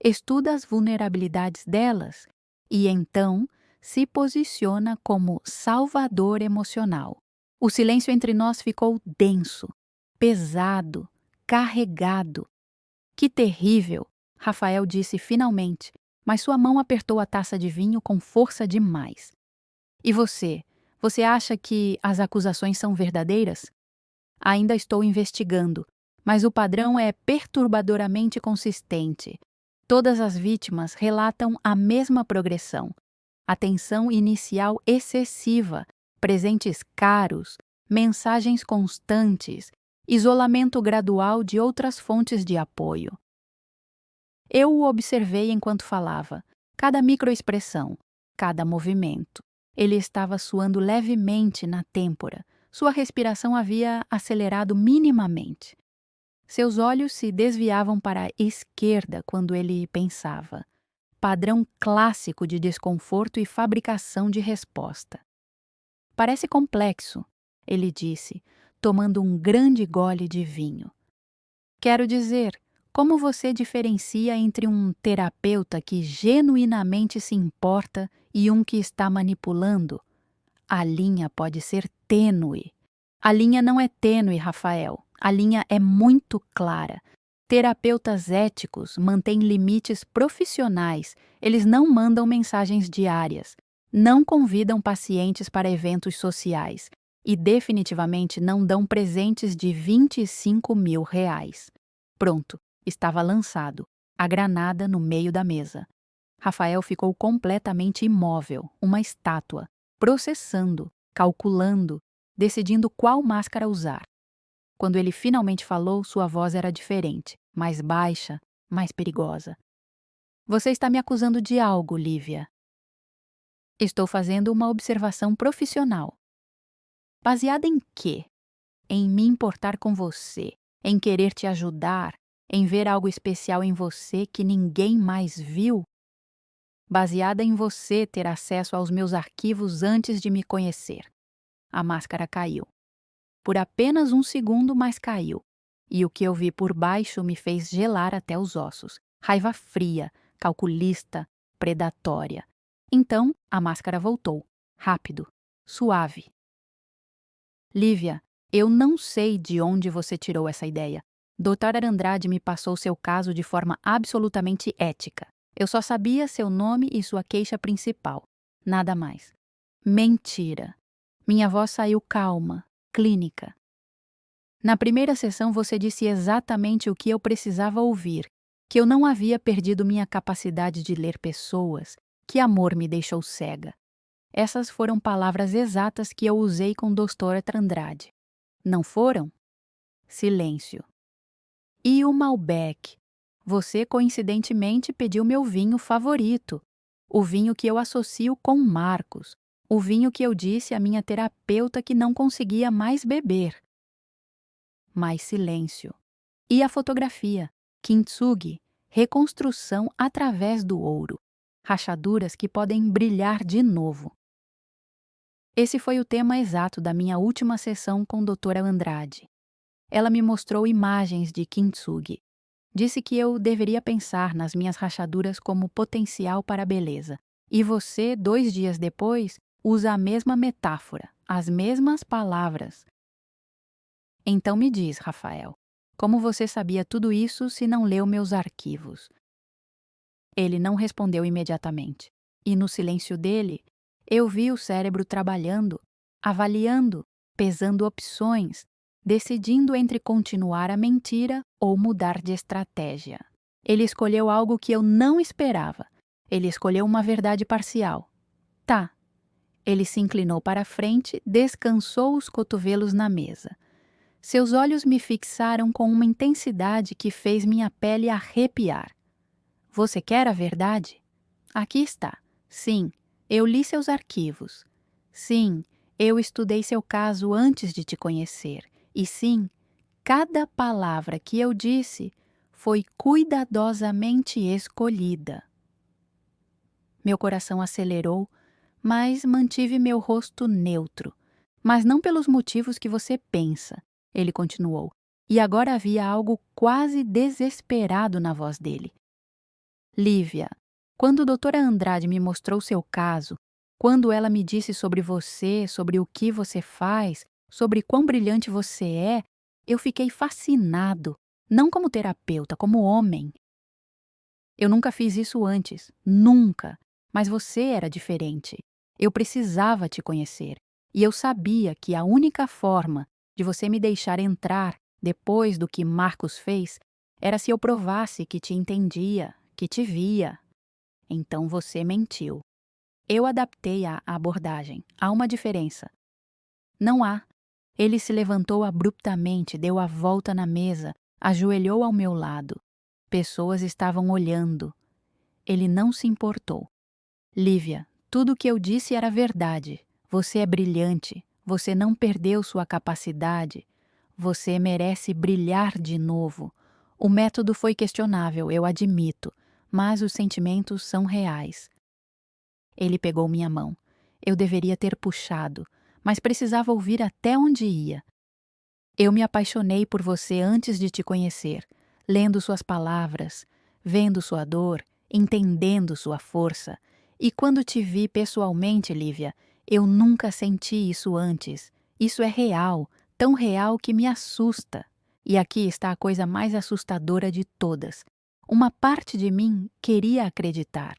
estuda as vulnerabilidades delas e então se posiciona como salvador emocional. O silêncio entre nós ficou denso, pesado, carregado. Que terrível! Rafael disse finalmente, mas sua mão apertou a taça de vinho com força demais. E você? Você acha que as acusações são verdadeiras? Ainda estou investigando, mas o padrão é perturbadoramente consistente. Todas as vítimas relatam a mesma progressão. Atenção inicial excessiva, presentes caros, mensagens constantes, isolamento gradual de outras fontes de apoio. Eu o observei enquanto falava, cada microexpressão, cada movimento. Ele estava suando levemente na têmpora. Sua respiração havia acelerado minimamente. Seus olhos se desviavam para a esquerda quando ele pensava. Padrão clássico de desconforto e fabricação de resposta. Parece complexo, ele disse, tomando um grande gole de vinho. Quero dizer, como você diferencia entre um terapeuta que genuinamente se importa e um que está manipulando? A linha pode ser tênue. A linha não é tênue, Rafael. A linha é muito clara. Terapeutas éticos mantêm limites profissionais. Eles não mandam mensagens diárias. Não convidam pacientes para eventos sociais. E definitivamente não dão presentes de R$ 25.000. Pronto, estava lançado. A granada no meio da mesa. Rafael ficou completamente imóvel, uma estátua, processando, calculando, decidindo qual máscara usar. Quando ele finalmente falou, sua voz era diferente, mais baixa, mais perigosa. Você está me acusando de algo, Lívia. Estou fazendo uma observação profissional. Baseada em quê? Em me importar com você, em querer te ajudar, em ver algo especial em você que ninguém mais viu? Baseada em você ter acesso aos meus arquivos antes de me conhecer. A máscara caiu. Por apenas um segundo, mas caiu. E o que eu vi por baixo me fez gelar até os ossos. Raiva fria, calculista, predatória. Então, a máscara voltou. Rápido, suave. Lívia, eu não sei de onde você tirou essa ideia. Dr. Andrade me passou seu caso de forma absolutamente ética. Eu só sabia seu nome e sua queixa principal. Nada mais. Mentira. Minha voz saiu calma, clínica. Na primeira sessão você disse exatamente o que eu precisava ouvir, que eu não havia perdido minha capacidade de ler pessoas, que amor me deixou cega. Essas foram palavras exatas que eu usei com o Dr. Andrade. Não foram? Silêncio. E o Malbec? Você coincidentemente pediu meu vinho favorito, o vinho que eu associo com Marcos, o vinho que eu disse à minha terapeuta que não conseguia mais beber. Mais silêncio. E a fotografia? Kintsugi, reconstrução através do ouro, rachaduras que podem brilhar de novo. Esse foi o tema exato da minha última sessão com Dra. Andrade. Ela me mostrou imagens de Kintsugi. Disse que eu deveria pensar nas minhas rachaduras como potencial para a beleza. E você, 2 dias depois, usa a mesma metáfora, as mesmas palavras. Então me diz, Rafael, como você sabia tudo isso se não leu meus arquivos? Ele não respondeu imediatamente. E no silêncio dele, eu vi o cérebro trabalhando, avaliando, pesando opções, decidindo entre continuar a mentira ou mudar de estratégia. Ele escolheu algo que eu não esperava. Ele escolheu uma verdade parcial. Tá. Ele se inclinou para a frente, descansou os cotovelos na mesa. Seus olhos me fixaram com uma intensidade que fez minha pele arrepiar. Você quer a verdade? Aqui está. Sim, eu li seus arquivos. Sim, eu estudei seu caso antes de te conhecer. E sim, cada palavra que eu disse foi cuidadosamente escolhida. Meu coração acelerou, mas mantive meu rosto neutro. Mas não pelos motivos que você pensa, ele continuou. E agora havia algo quase desesperado na voz dele. Lívia, quando a doutora Andrade me mostrou seu caso, quando ela me disse sobre você, sobre o que você faz, sobre quão brilhante você é, eu fiquei fascinado, não como terapeuta, como homem. Eu nunca fiz isso antes, nunca, mas você era diferente. Eu precisava te conhecer, e eu sabia que a única forma de você me deixar entrar depois do que Marcos fez era se eu provasse que te entendia, que te via. Então você mentiu. Eu adaptei a abordagem. Há uma diferença. Não há. Ele se levantou abruptamente, deu a volta na mesa, ajoelhou ao meu lado. Pessoas estavam olhando. Ele não se importou. Lívia, tudo o que eu disse era verdade. Você é brilhante. Você não perdeu sua capacidade. Você merece brilhar de novo. O método foi questionável, eu admito, mas os sentimentos são reais. Ele pegou minha mão. Eu deveria ter puxado, mas precisava ouvir até onde ia. Eu me apaixonei por você antes de te conhecer, lendo suas palavras, vendo sua dor, entendendo sua força. E quando te vi pessoalmente, Lívia, eu nunca senti isso antes. Isso é real, tão real que me assusta. E aqui está a coisa mais assustadora de todas. Uma parte de mim queria acreditar.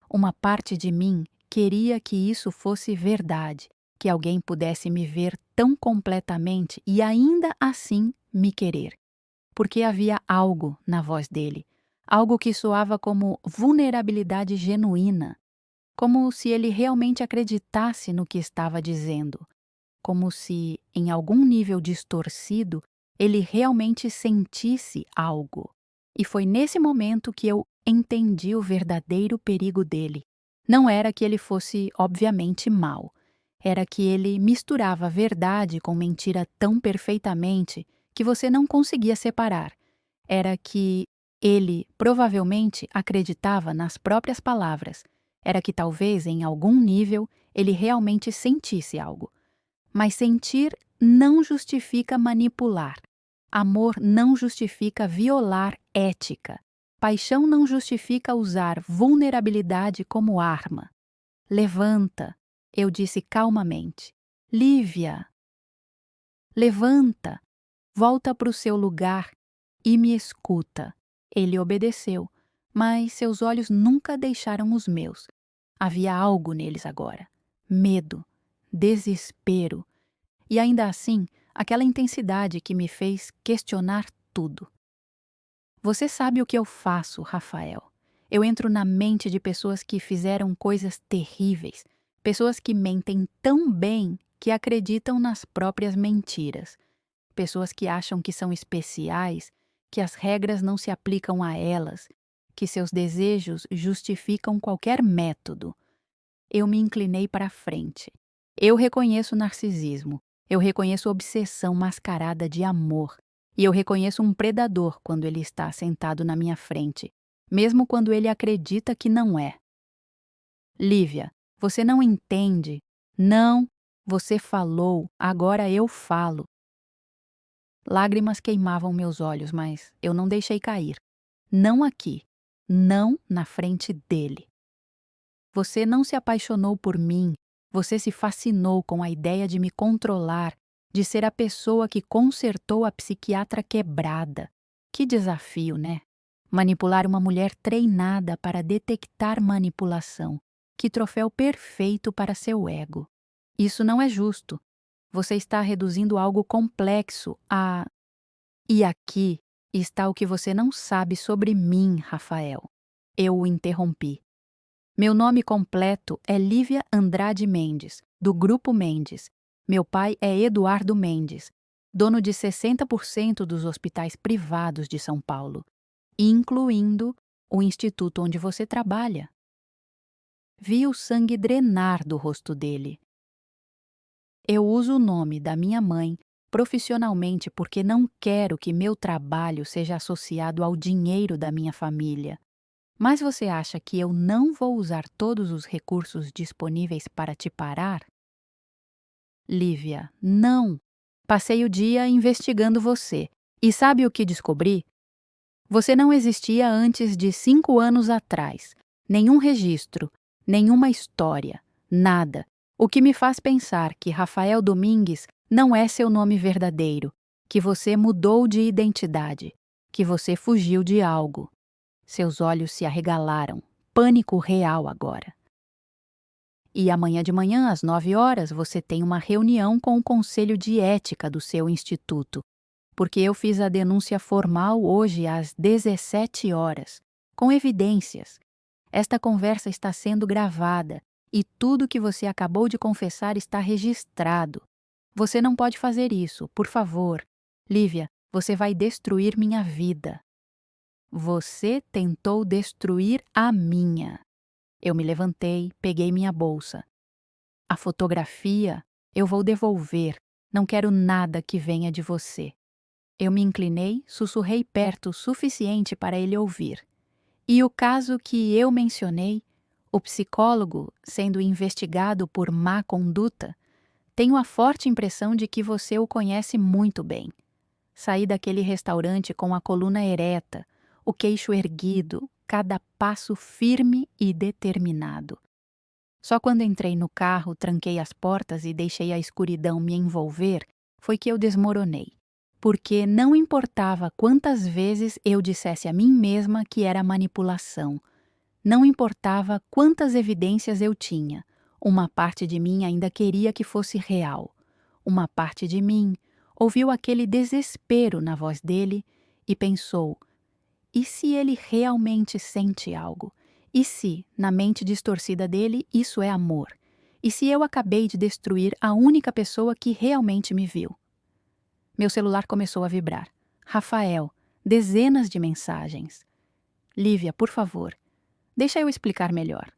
Uma parte de mim queria que isso fosse verdade, que alguém pudesse me ver tão completamente e ainda assim me querer. Porque havia algo na voz dele, algo que soava como vulnerabilidade genuína, como se ele realmente acreditasse no que estava dizendo, como se, em algum nível distorcido, ele realmente sentisse algo. E foi nesse momento que eu entendi o verdadeiro perigo dele. Não era que ele fosse, obviamente, mau. Era que ele misturava verdade com mentira tão perfeitamente que você não conseguia separar. Era que ele provavelmente acreditava nas próprias palavras. Era que talvez, em algum nível, ele realmente sentisse algo. Mas sentir não justifica manipular. Amor não justifica violar ética. Paixão não justifica usar vulnerabilidade como arma. Levanta, eu disse calmamente. Lívia, levanta, volta para o seu lugar e me escuta. Ele obedeceu, mas seus olhos nunca deixaram os meus. Havia algo neles agora. Medo, desespero e ainda assim aquela intensidade que me fez questionar tudo. Você sabe o que eu faço, Rafael. Eu entro na mente de pessoas que fizeram coisas terríveis, pessoas que mentem tão bem que acreditam nas próprias mentiras, pessoas que acham que são especiais, que as regras não se aplicam a elas, que seus desejos justificam qualquer método. Eu me inclinei para a frente. Eu reconheço narcisismo, eu reconheço obsessão mascarada de amor, e eu reconheço um predador quando ele está sentado na minha frente, mesmo quando ele acredita que não é. Lívia, você não entende. Não, você falou, agora eu falo. Lágrimas queimavam meus olhos, mas eu não deixei cair. Não aqui, não na frente dele. Você não se apaixonou por mim, você se fascinou com a ideia de me controlar, de ser a pessoa que consertou a psiquiatra quebrada. Que desafio, né? Manipular uma mulher treinada para detectar manipulação. Que troféu perfeito para seu ego. Isso não é justo. Você está reduzindo algo complexo a... E aqui está o que você não sabe sobre mim, Rafael. Eu o interrompi. Meu nome completo é Lívia Andrade Mendes, do Grupo Mendes. Meu pai é Eduardo Mendes, dono de 60% dos hospitais privados de São Paulo, incluindo o instituto onde você trabalha. Vi o sangue drenar do rosto dele. Eu uso o nome da minha mãe profissionalmente porque não quero que meu trabalho seja associado ao dinheiro da minha família. Mas você acha que eu não vou usar todos os recursos disponíveis para te parar? Lívia, não. Passei o dia investigando você. E sabe o que descobri? Você não existia antes de 5 anos atrás. Nenhum registro, nenhuma história, nada. O que me faz pensar que Rafael Domingues não é seu nome verdadeiro, que você mudou de identidade, que você fugiu de algo. Seus olhos se arregalaram. Pânico real agora. E amanhã de manhã, às 9 horas, você tem uma reunião com o Conselho de Ética do seu instituto, porque eu fiz a denúncia formal hoje às 17 horas, com evidências. Esta conversa está sendo gravada e tudo que você acabou de confessar está registrado. Você não pode fazer isso, por favor. Lívia, você vai destruir minha vida. Você tentou destruir a minha. Eu me levantei, peguei minha bolsa. A fotografia eu vou devolver. Não quero nada que venha de você. Eu me inclinei, sussurrei perto o suficiente para ele ouvir. E o caso que eu mencionei, o psicólogo sendo investigado por má conduta, tenho a forte impressão de que você o conhece muito bem. Saí daquele restaurante com a coluna ereta, o queixo erguido, cada passo firme e determinado. Só quando entrei no carro, tranquei as portas e deixei a escuridão me envolver, foi que eu desmoronei. Porque não importava quantas vezes eu dissesse a mim mesma que era manipulação. Não importava quantas evidências eu tinha. Uma parte de mim ainda queria que fosse real. Uma parte de mim ouviu aquele desespero na voz dele e pensou: e se ele realmente sente algo? E se, na mente distorcida dele, isso é amor? E se eu acabei de destruir a única pessoa que realmente me viu? Meu celular começou a vibrar. Rafael, dezenas de mensagens. Lívia, por favor, deixa eu explicar melhor.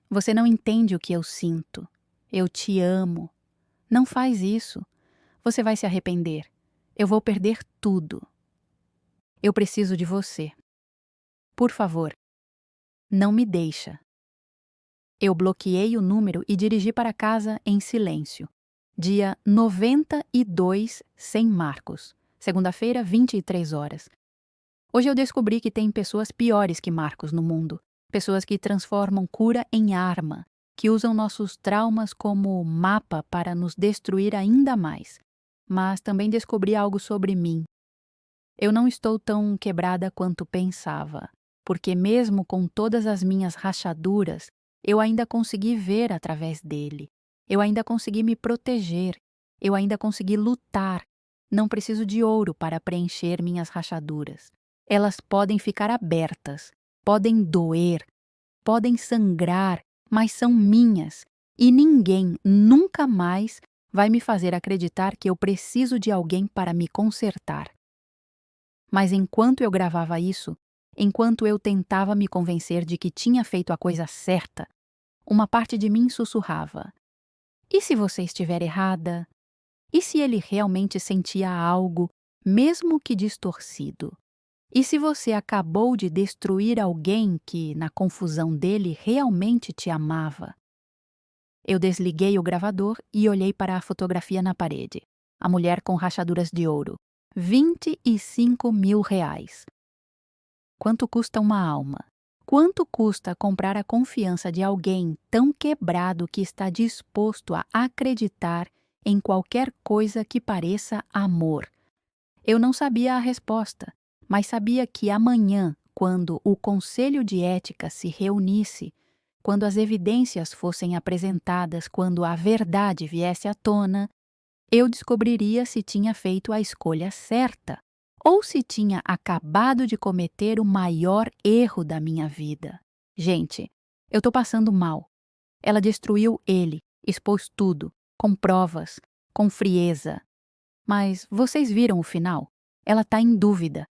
Você não entende o que eu sinto. Eu te amo. Não faz isso. Você vai se arrepender. Eu vou perder tudo. Eu preciso de você. Por favor, não me deixa. Eu bloqueei o número e dirigi para casa em silêncio. Dia 92 sem Marcos. Segunda-feira, 23 horas. Hoje eu descobri que tem pessoas piores que Marcos no mundo. Pessoas que transformam cura em arma, que usam nossos traumas como mapa para nos destruir ainda mais. Mas também descobri algo sobre mim. Eu não estou tão quebrada quanto pensava, porque mesmo com todas as minhas rachaduras, eu ainda consegui ver através dele. Eu ainda consegui me proteger. Eu ainda consegui lutar. Não preciso de ouro para preencher minhas rachaduras. Elas podem ficar abertas, podem doer, podem sangrar, mas são minhas. E ninguém nunca mais vai me fazer acreditar que eu preciso de alguém para me consertar. Mas enquanto eu gravava isso, enquanto eu tentava me convencer de que tinha feito a coisa certa, uma parte de mim sussurrava: e se você estiver errada? E se ele realmente sentia algo, mesmo que distorcido? E se você acabou de destruir alguém que, na confusão dele, realmente te amava? Eu desliguei o gravador e olhei para a fotografia na parede. A mulher com rachaduras de ouro. 25 mil reais. Quanto custa uma alma? Quanto custa comprar a confiança de alguém tão quebrado que está disposto a acreditar em qualquer coisa que pareça amor? Eu não sabia a resposta, mas sabia que amanhã, quando o Conselho de Ética se reunisse, quando as evidências fossem apresentadas, quando a verdade viesse à tona, eu descobriria se tinha feito a escolha certa ou se tinha acabado de cometer o maior erro da minha vida. Gente, eu tô passando mal. Ela destruiu ele, expôs tudo, com provas, com frieza. Mas vocês viram o final? Ela tá em dúvida.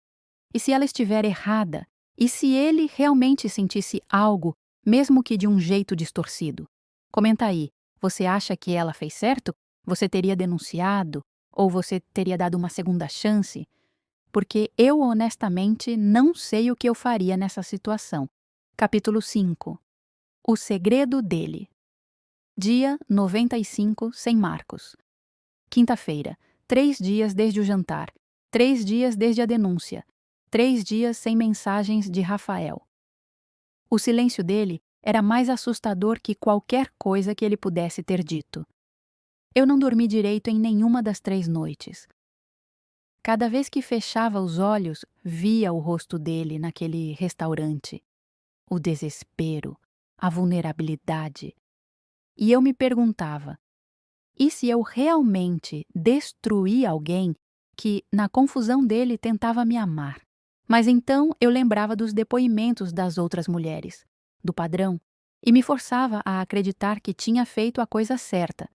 E se ela estiver errada? E se ele realmente sentisse algo, mesmo que de um jeito distorcido? Comenta aí, você acha que ela fez certo? Você teria denunciado? Ou você teria dado uma segunda chance? porque eu honestamente não sei o que eu faria nessa situação. Capítulo 5. O segredo dele. Dia 95, sem Marcos. Quinta-feira. 3 dias desde o jantar. 3 dias desde a denúncia. 3 dias sem mensagens de Rafael. O silêncio dele era mais assustador que qualquer coisa que ele pudesse ter dito. Eu não dormi direito em nenhuma das 3 noites. Cada vez que fechava os olhos, via o rosto dele naquele restaurante. O desespero, a vulnerabilidade. E eu me perguntava: e se eu realmente destruí alguém que, na confusão dele, tentava me amar? Mas então eu lembrava dos depoimentos das outras mulheres, do padrão, e me forçava a acreditar que tinha feito a coisa certa.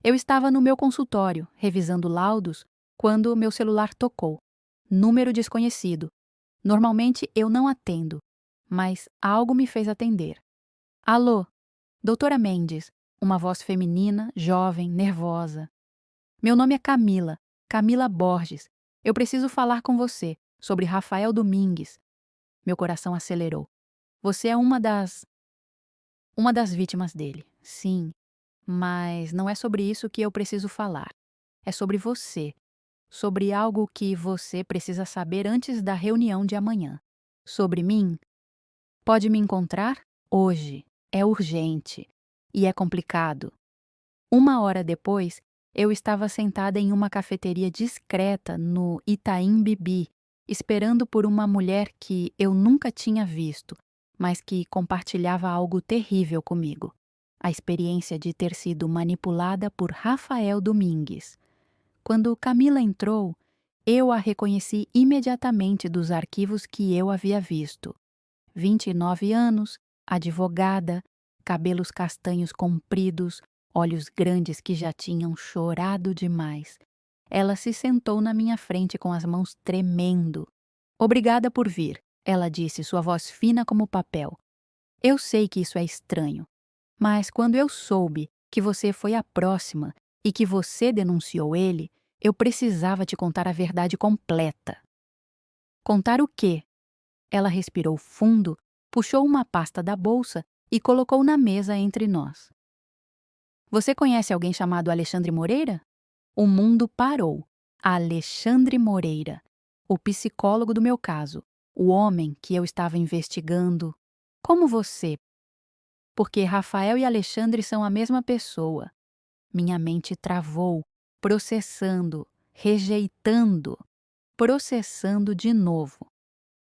Eu estava no meu consultório, revisando laudos, quando meu celular tocou. Número desconhecido. Normalmente eu não atendo, mas algo me fez atender. Alô, doutora Mendes, uma voz feminina, jovem, nervosa. Meu nome é Camila, Camila Borges. Eu preciso falar com você sobre Rafael Domingues. Meu coração acelerou. Você é uma das vítimas dele. Sim, mas não é sobre isso que eu preciso falar. É sobre você. Sobre algo que você precisa saber antes da reunião de amanhã. Sobre mim? Pode me encontrar hoje. É urgente. E é complicado. 1 hora depois, eu estava sentada em uma cafeteria discreta no Itaim Bibi, esperando por uma mulher que eu nunca tinha visto, mas que compartilhava algo terrível comigo. A experiência de ter sido manipulada por Rafael Domingues. Quando Camila entrou, eu a reconheci imediatamente dos arquivos que eu havia visto. 29 anos, advogada, cabelos castanhos compridos, olhos grandes que já tinham chorado demais. Ela se sentou na minha frente com as mãos tremendo. Obrigada por vir, ela disse, sua voz fina como papel. Eu sei que isso é estranho, mas quando eu soube que você foi a próxima e que você denunciou ele, eu precisava te contar a verdade completa. Contar o quê? Ela respirou fundo, puxou uma pasta da bolsa e colocou na mesa entre nós. Você conhece alguém chamado Alexandre Moreira? O mundo parou. Alexandre Moreira, o psicólogo do meu caso, o homem que eu estava investigando. Como você? Porque Rafael e Alexandre são a mesma pessoa. Minha mente travou, processando, rejeitando, processando de novo.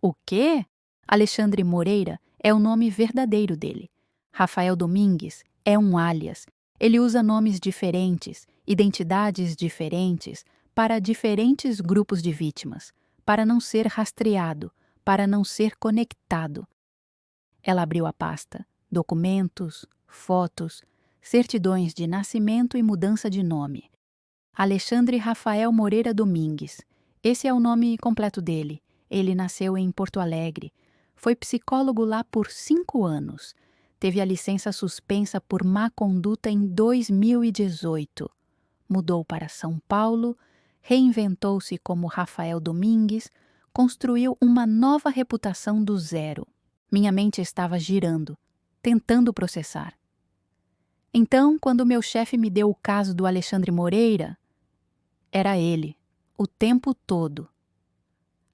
O quê? Alexandre Moreira é o nome verdadeiro dele. Rafael Domingues é um alias. Ele usa nomes diferentes, identidades diferentes, para diferentes grupos de vítimas, para não ser rastreado, para não ser conectado. Ela abriu a pasta. Documentos, fotos, certidões de nascimento e mudança de nome. Alexandre Rafael Moreira Domingues. Esse é o nome completo dele. Ele nasceu em Porto Alegre. Foi psicólogo lá por 5 anos. Teve a licença suspensa por má conduta em 2018. Mudou para São Paulo, reinventou-se como Rafael Domingues, construiu uma nova reputação do zero. Minha mente estava girando, tentando processar. Então, quando meu chefe me deu o caso do Alexandre Moreira, era ele, o tempo todo.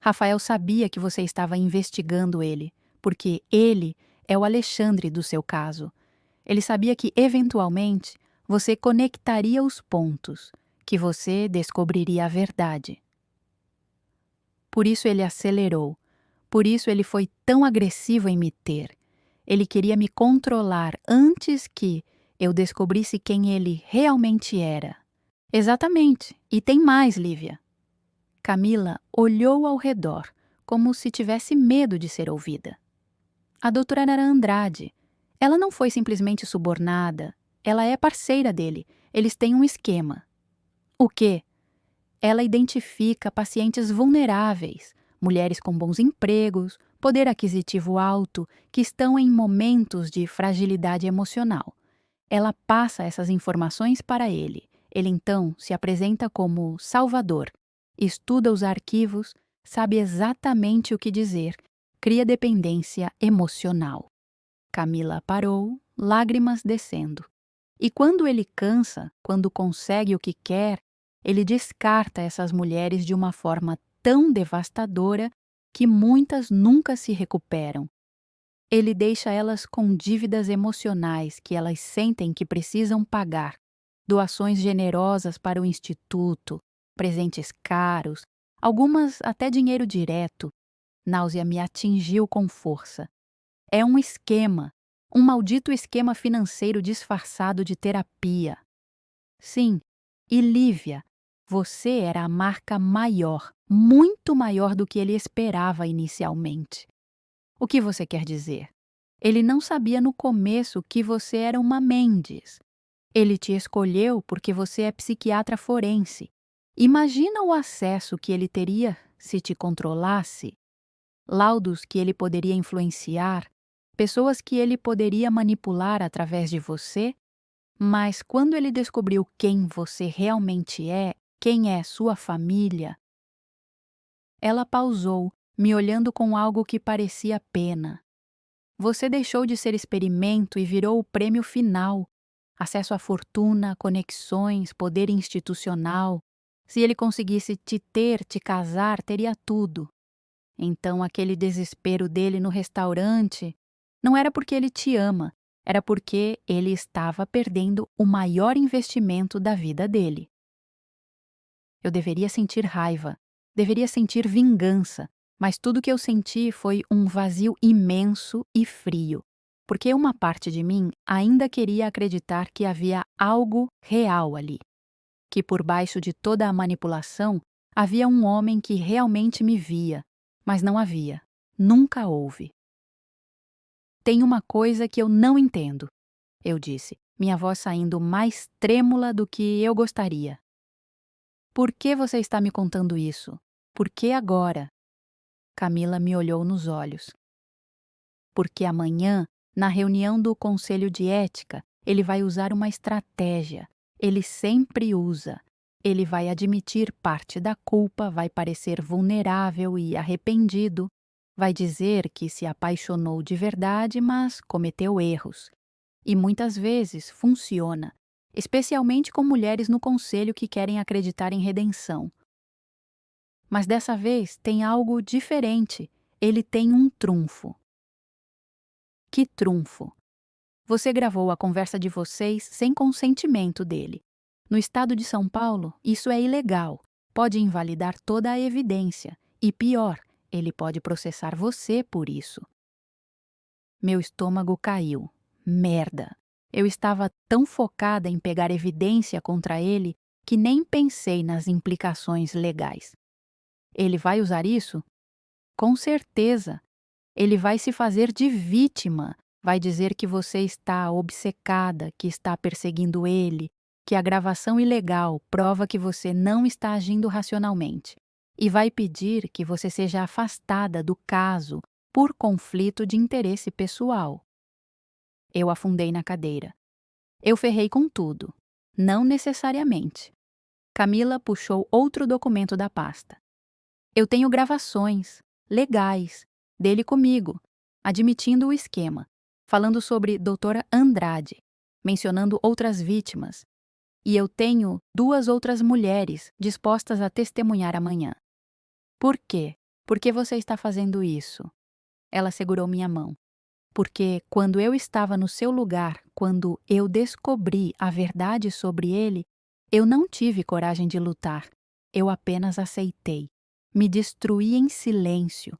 Rafael sabia que você estava investigando ele, porque ele é o Alexandre do seu caso. Ele sabia que, eventualmente, você conectaria os pontos, que você descobriria a verdade. Por isso ele acelerou, por isso ele foi tão agressivo em me ter. Ele queria me controlar antes que eu descobrisse quem ele realmente era. Exatamente, e tem mais, Lívia. Camila olhou ao redor, como se tivesse medo de ser ouvida. A doutora era Andrade. Ela não foi simplesmente subornada. Ela é parceira dele. Eles têm um esquema. O quê? Ela identifica pacientes vulneráveis, mulheres com bons empregos, poder aquisitivo alto, que estão em momentos de fragilidade emocional. Ela passa essas informações para ele. Ele então se apresenta como salvador. estuda os arquivos, sabe exatamente o que dizer, cria dependência emocional. Camila parou, lágrimas descendo. E quando ele cansa, quando consegue o que quer, ele descarta essas mulheres de uma forma tão devastadora que muitas nunca se recuperam. Ele deixa elas com dívidas emocionais que elas sentem que precisam pagar, doações generosas para o instituto, presentes caros, algumas até dinheiro direto. Náusea me atingiu com força. É um esquema, um maldito esquema financeiro disfarçado de terapia. Sim, e Lívia, você era a marca maior, muito maior do que ele esperava inicialmente. O que você quer dizer? Ele não sabia no começo que você era uma Mendes. Ele te escolheu porque você é psiquiatra forense. Imagina o acesso que ele teria se te controlasse, laudos que ele poderia influenciar, pessoas que ele poderia manipular através de você. Mas quando ele descobriu quem você realmente é, quem é sua família. Ela pausou, me olhando com algo que parecia pena. Você deixou de ser experimento e virou o prêmio final. Acesso à fortuna, conexões, poder institucional. Se ele conseguisse te ter, te casar, teria tudo. Então aquele desespero dele no restaurante não era porque ele te ama, era porque ele estava perdendo o maior investimento da vida dele. Eu deveria sentir raiva, deveria sentir vingança, mas tudo que eu senti foi um vazio imenso e frio, porque uma parte de mim ainda queria acreditar que havia algo real ali, que por baixo de toda a manipulação havia um homem que realmente me via, mas não havia, nunca houve. Tem uma coisa que eu não entendo, eu disse, minha voz saindo mais trêmula do que eu gostaria. Por que você está me contando isso? Por que agora? Camila me olhou nos olhos. Porque amanhã, na reunião do Conselho de Ética, ele vai usar uma estratégia. Ele sempre usa. Ele vai admitir parte da culpa, vai parecer vulnerável e arrependido. Vai dizer que se apaixonou de verdade, mas cometeu erros. E muitas vezes funciona, especialmente com mulheres no conselho que querem acreditar em redenção. Mas dessa vez tem algo diferente. Ele tem um trunfo. Que trunfo? Você gravou a conversa de vocês sem consentimento dele. No estado de São Paulo, isso é ilegal. Pode invalidar toda a evidência. E pior, ele pode processar você por isso. Meu estômago caiu. Merda! Eu estava tão focada em pegar evidência contra ele que nem pensei nas implicações legais. Ele vai usar isso? Com certeza. Ele vai se fazer de vítima, vai dizer que você está obcecada, que está perseguindo ele, que a gravação ilegal prova que você não está agindo racionalmente. E vai pedir que você seja afastada do caso por conflito de interesse pessoal. Eu afundei na cadeira. Eu ferrei com tudo. Não necessariamente. Camila puxou outro documento da pasta. Eu tenho gravações, legais, dele comigo, admitindo o esquema, falando sobre doutora Andrade, mencionando outras vítimas. E eu tenho 2 outras mulheres dispostas a testemunhar amanhã. Por quê? Por que você está fazendo isso? Ela segurou minha mão. Porque quando eu estava no seu lugar, quando eu descobri a verdade sobre ele, eu não tive coragem de lutar. Eu apenas aceitei. Me destruí em silêncio.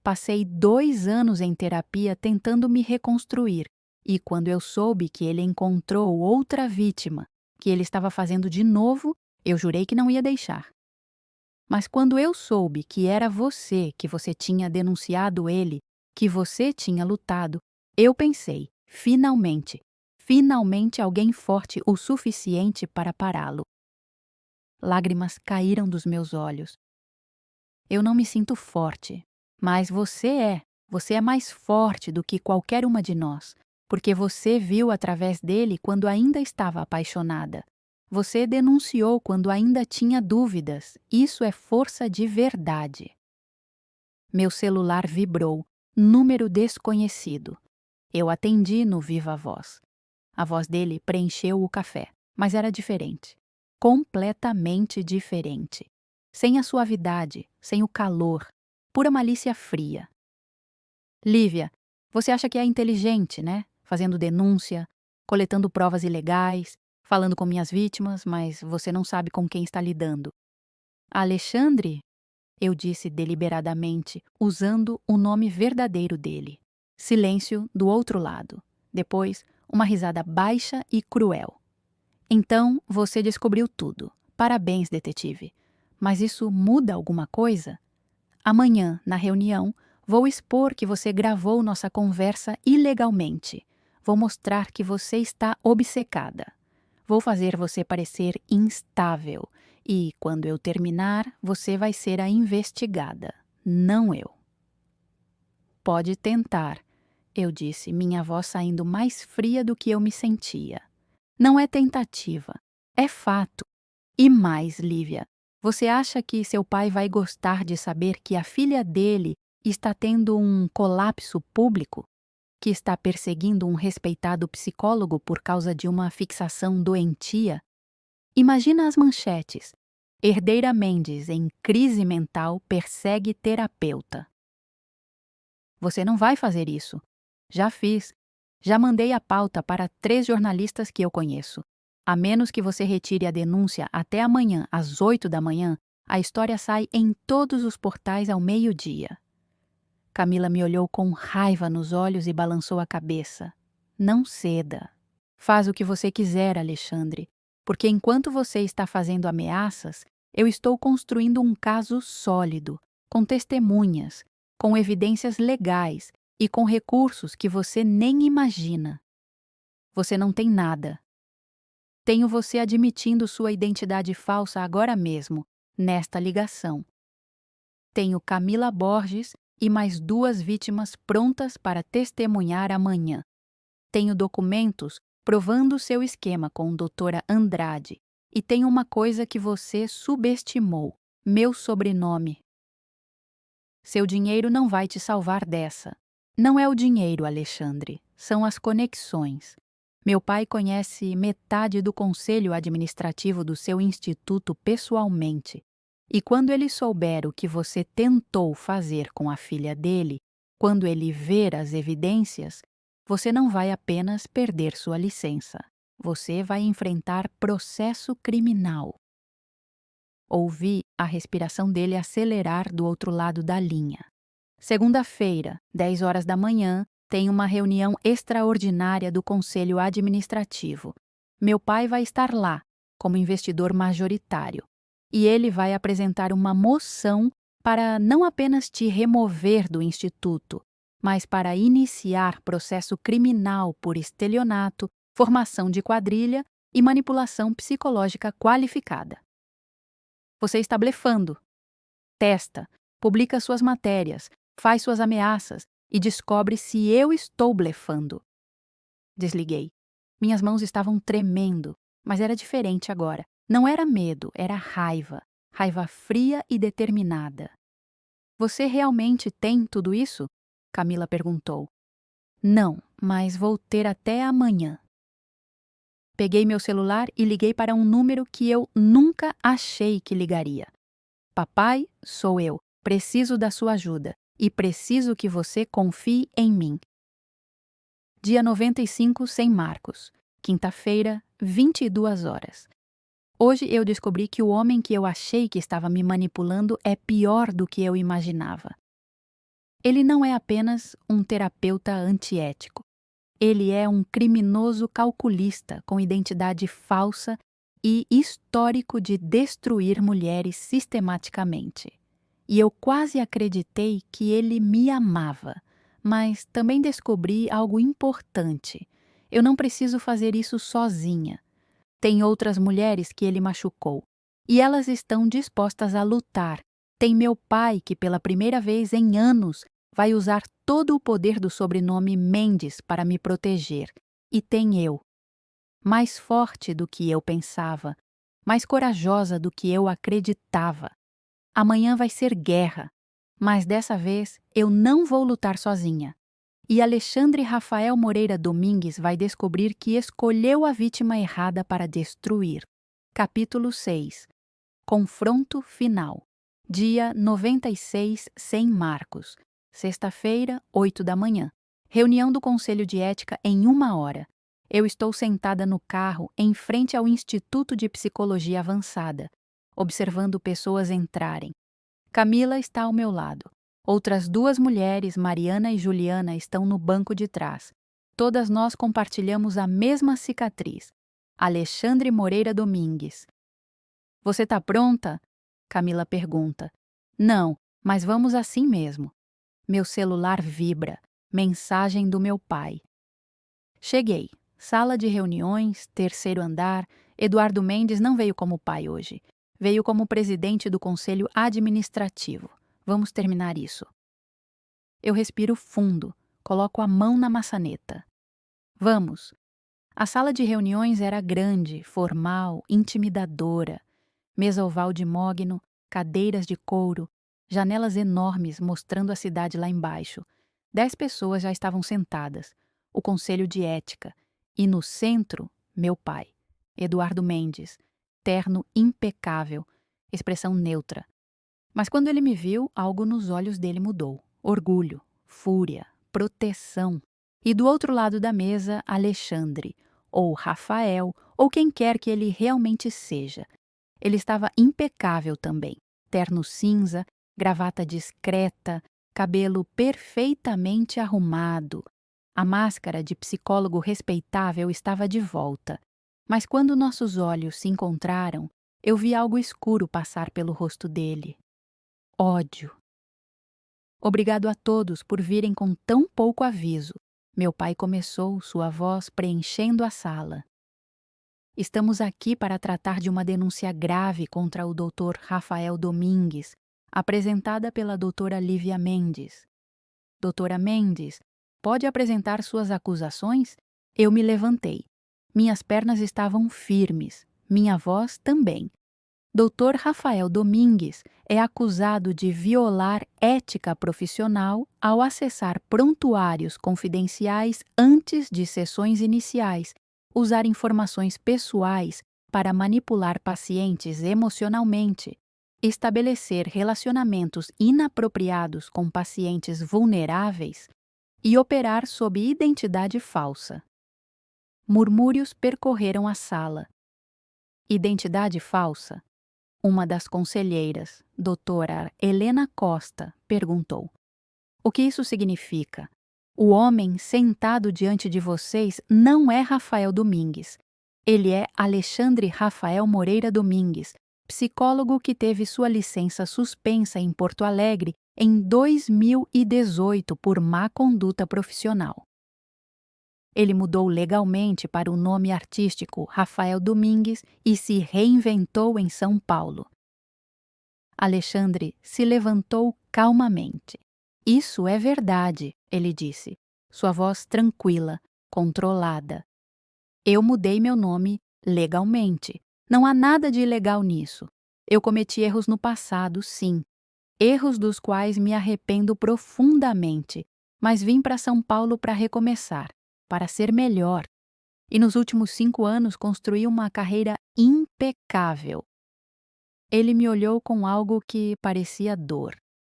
Passei 2 anos em terapia tentando me reconstruir, e quando eu soube que ele encontrou outra vítima, que ele estava fazendo de novo, eu jurei que não ia deixar. Mas quando eu soube que era você, que você tinha denunciado ele, que você tinha lutado, eu pensei, finalmente alguém forte o suficiente para pará-lo. Lágrimas caíram dos meus olhos. Eu não me sinto forte, mas você é mais forte do que qualquer uma de nós, porque você viu através dele quando ainda estava apaixonada. Você denunciou quando ainda tinha dúvidas. Isso é força de verdade. Meu celular vibrou. Número desconhecido. Eu atendi no Viva Voz. A voz dele preencheu o café, mas era diferente. Completamente diferente. Sem a suavidade, sem o calor, pura malícia fria. Lívia, você acha que é inteligente, né? Fazendo denúncia, coletando provas ilegais, falando com minhas vítimas, mas você não sabe com quem está lidando. Alexandre? Eu disse deliberadamente, usando o nome verdadeiro dele. Silêncio do outro lado. Depois, uma risada baixa e cruel. Então, você descobriu tudo. Parabéns, detetive. Mas isso muda alguma coisa? Amanhã, na reunião, vou expor que você gravou nossa conversa ilegalmente. Vou mostrar que você está obcecada. Vou fazer você parecer instável. E, quando eu terminar, você vai ser a investigada, não eu. Pode tentar, eu disse, minha voz saindo mais fria do que eu me sentia. Não é tentativa, é fato. E mais, Lívia, você acha que seu pai vai gostar de saber que a filha dele está tendo um colapso público? Que está perseguindo um respeitado psicólogo por causa de uma fixação doentia? Imagina as manchetes. Herdeira Mendes, em crise mental, persegue terapeuta. Você não vai fazer isso. Já fiz. Já mandei a pauta para 3 jornalistas que eu conheço. A menos que você retire a denúncia até amanhã, às 8 da manhã, a história sai em todos os portais ao meio-dia. Camila me olhou com raiva nos olhos e balançou a cabeça. Não ceda. Faz o que você quiser, Alexandre, porque enquanto você está fazendo ameaças, eu estou construindo um caso sólido, com testemunhas, com evidências legais e com recursos que você nem imagina. Você não tem nada. Tenho você admitindo sua identidade falsa agora mesmo, nesta ligação. Tenho Camila Borges e mais 2 vítimas prontas para testemunhar amanhã. Tenho documentos provando seu esquema com doutora Andrade. E tenho uma coisa que você subestimou: meu sobrenome. Seu dinheiro não vai te salvar dessa. Não é o dinheiro, Alexandre, são as conexões. Meu pai conhece metade do conselho administrativo do seu instituto pessoalmente. E quando ele souber o que você tentou fazer com a filha dele, quando ele ver as evidências, você não vai apenas perder sua licença. Você vai enfrentar processo criminal. Ouvi a respiração dele acelerar do outro lado da linha. Segunda-feira, 10 horas da manhã, tem uma reunião extraordinária do Conselho Administrativo. Meu pai vai estar lá, como investidor majoritário. E ele vai apresentar uma moção para não apenas te remover do instituto, mas para iniciar processo criminal por estelionato, formação de quadrilha e manipulação psicológica qualificada. Você está blefando. Testa, publica suas matérias, faz suas ameaças e descobre se eu estou blefando. Desliguei. Minhas mãos estavam tremendo, mas era diferente agora. Não era medo, era raiva. Raiva fria e determinada. Você realmente tem tudo isso? Camila perguntou. Não, mas vou ter até amanhã. Peguei meu celular e liguei para um número que eu nunca achei que ligaria. Papai, sou eu. Preciso da sua ajuda. E preciso que você confie em mim. Dia 95 sem Marcos. Quinta-feira, 22 horas. Hoje eu descobri que o homem que eu achei que estava me manipulando é pior do que eu imaginava. Ele não é apenas um terapeuta antiético. Ele é um criminoso calculista com identidade falsa e histórico de destruir mulheres sistematicamente. E eu quase acreditei que ele me amava, mas também descobri algo importante. Eu não preciso fazer isso sozinha. Tem outras mulheres que ele machucou, e elas estão dispostas a lutar. Tem meu pai que pela primeira vez em anos vai usar todo o poder do sobrenome Mendes para me proteger. E tem eu. Mais forte do que eu pensava, mais corajosa do que eu acreditava. Amanhã vai ser guerra, mas dessa vez eu não vou lutar sozinha. E Alexandre Rafael Moreira Domingues vai descobrir que escolheu a vítima errada para destruir. Capítulo 6. Confronto final. Dia 96, sem Marcos. Sexta-feira, 8 da manhã. Reunião do Conselho de Ética em 1 hora. Eu estou sentada no carro em frente ao Instituto de Psicologia Avançada, observando pessoas entrarem. Camila está ao meu lado. Outras 2 mulheres, Mariana e Juliana, estão no banco de trás. Todas nós compartilhamos a mesma cicatriz. Alexandre Moreira Domingues. Você tá pronta? Camila pergunta. Não, mas vamos assim mesmo. Meu celular vibra. Mensagem do meu pai. Cheguei. Sala de reuniões, 3º andar. Eduardo Mendes não veio como pai hoje. Veio como presidente do Conselho Administrativo. Vamos terminar isso. Eu respiro fundo. Coloco a mão na maçaneta. Vamos. A sala de reuniões era grande, formal, intimidadora. Mesa oval de mogno, cadeiras de couro, janelas enormes mostrando a cidade lá embaixo. 10 pessoas já estavam sentadas. O Conselho de Ética. E no centro, meu pai, Eduardo Mendes, terno impecável, expressão neutra. Mas quando ele me viu, algo nos olhos dele mudou. Orgulho, fúria, proteção. E do outro lado da mesa, Alexandre, ou Rafael, ou quem quer que ele realmente seja. Ele estava impecável também. Terno cinza, gravata discreta, cabelo perfeitamente arrumado. A máscara de psicólogo respeitável estava de volta. Mas quando nossos olhos se encontraram, eu vi algo escuro passar pelo rosto dele. Ódio. Obrigado a todos por virem com tão pouco aviso. Meu pai começou, sua voz preenchendo a sala. Estamos aqui para tratar de uma denúncia grave contra o Dr. Rafael Domingues, apresentada pela doutora Lívia Mendes. Doutora Mendes, pode apresentar suas acusações? Eu me levantei. Minhas pernas estavam firmes, minha voz também. Dr. Rafael Domingues é acusado de violar ética profissional ao acessar prontuários confidenciais antes de sessões iniciais, usar informações pessoais para manipular pacientes emocionalmente, estabelecer relacionamentos inapropriados com pacientes vulneráveis e operar sob identidade falsa. Murmúrios percorreram a sala. Identidade falsa? Uma das conselheiras, doutora Helena Costa, perguntou. O que isso significa? O homem sentado diante de vocês não é Rafael Domingues. Ele é Alexandre Rafael Moreira Domingues, psicólogo que teve sua licença suspensa em Porto Alegre em 2018 por má conduta profissional. Ele mudou legalmente para o nome artístico Rafael Domingues e se reinventou em São Paulo. Alexandre se levantou calmamente. Isso é verdade, ele disse, sua voz tranquila, controlada. Eu mudei meu nome legalmente. Não há nada de ilegal nisso. Eu cometi erros no passado, sim. Erros dos quais me arrependo profundamente, mas vim para São Paulo para recomeçar, para ser melhor. E nos últimos 5 anos construí uma carreira impecável. Ele me olhou com algo que parecia dor.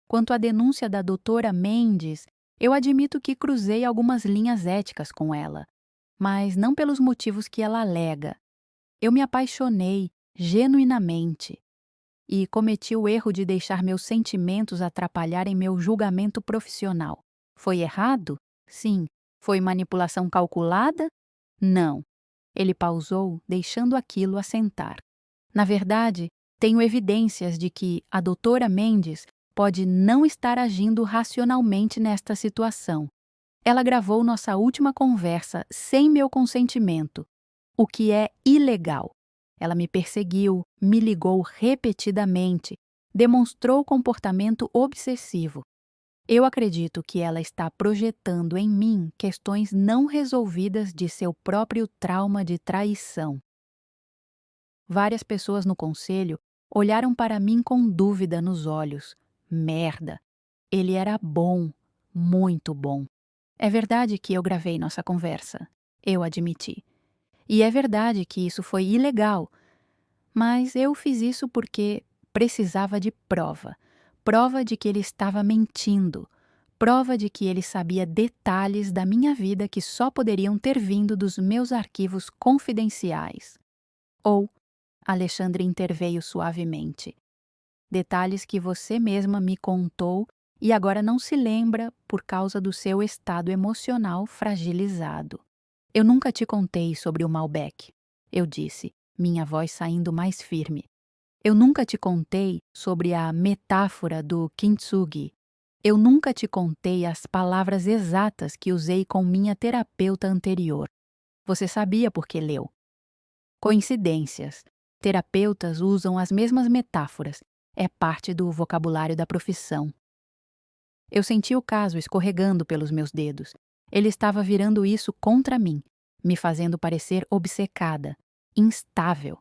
Quanto à denúncia da doutora Mendes, eu admito que cruzei algumas linhas éticas com ela, mas não pelos motivos que ela alega. Eu me apaixonei, genuinamente, e cometi o erro de deixar meus sentimentos atrapalharem meu julgamento profissional. Foi errado? Sim. Foi manipulação calculada? Não. Ele pausou, deixando aquilo assentar. Na verdade, tenho evidências de que a doutora Mendes pode não estar agindo racionalmente nesta situação. Ela gravou nossa última conversa sem meu consentimento, o que é ilegal. Ela me perseguiu, me ligou repetidamente, demonstrou comportamento obsessivo. Eu acredito que ela está projetando em mim questões não resolvidas de seu próprio trauma de traição. Várias pessoas no conselho olharam para mim com dúvida nos olhos. Merda! Ele era bom, muito bom. É verdade que eu gravei nossa conversa, eu admiti. E é verdade que isso foi ilegal, mas eu fiz isso porque precisava de prova. Prova de que ele estava mentindo. Prova de que ele sabia detalhes da minha vida que só poderiam ter vindo dos meus arquivos confidenciais. Ou, Alexandre interveio suavemente, detalhes que você mesma me contou e agora não se lembra por causa do seu estado emocional fragilizado. Eu nunca te contei sobre o Malbec, eu disse, minha voz saindo mais firme. Eu nunca te contei sobre a metáfora do kintsugi. Eu nunca te contei as palavras exatas que usei com minha terapeuta anterior. Você sabia porque leu. Coincidências. Terapeutas usam as mesmas metáforas. É parte do vocabulário da profissão. Eu senti o caso escorregando pelos meus dedos. Ele estava virando isso contra mim, me fazendo parecer obcecada, instável.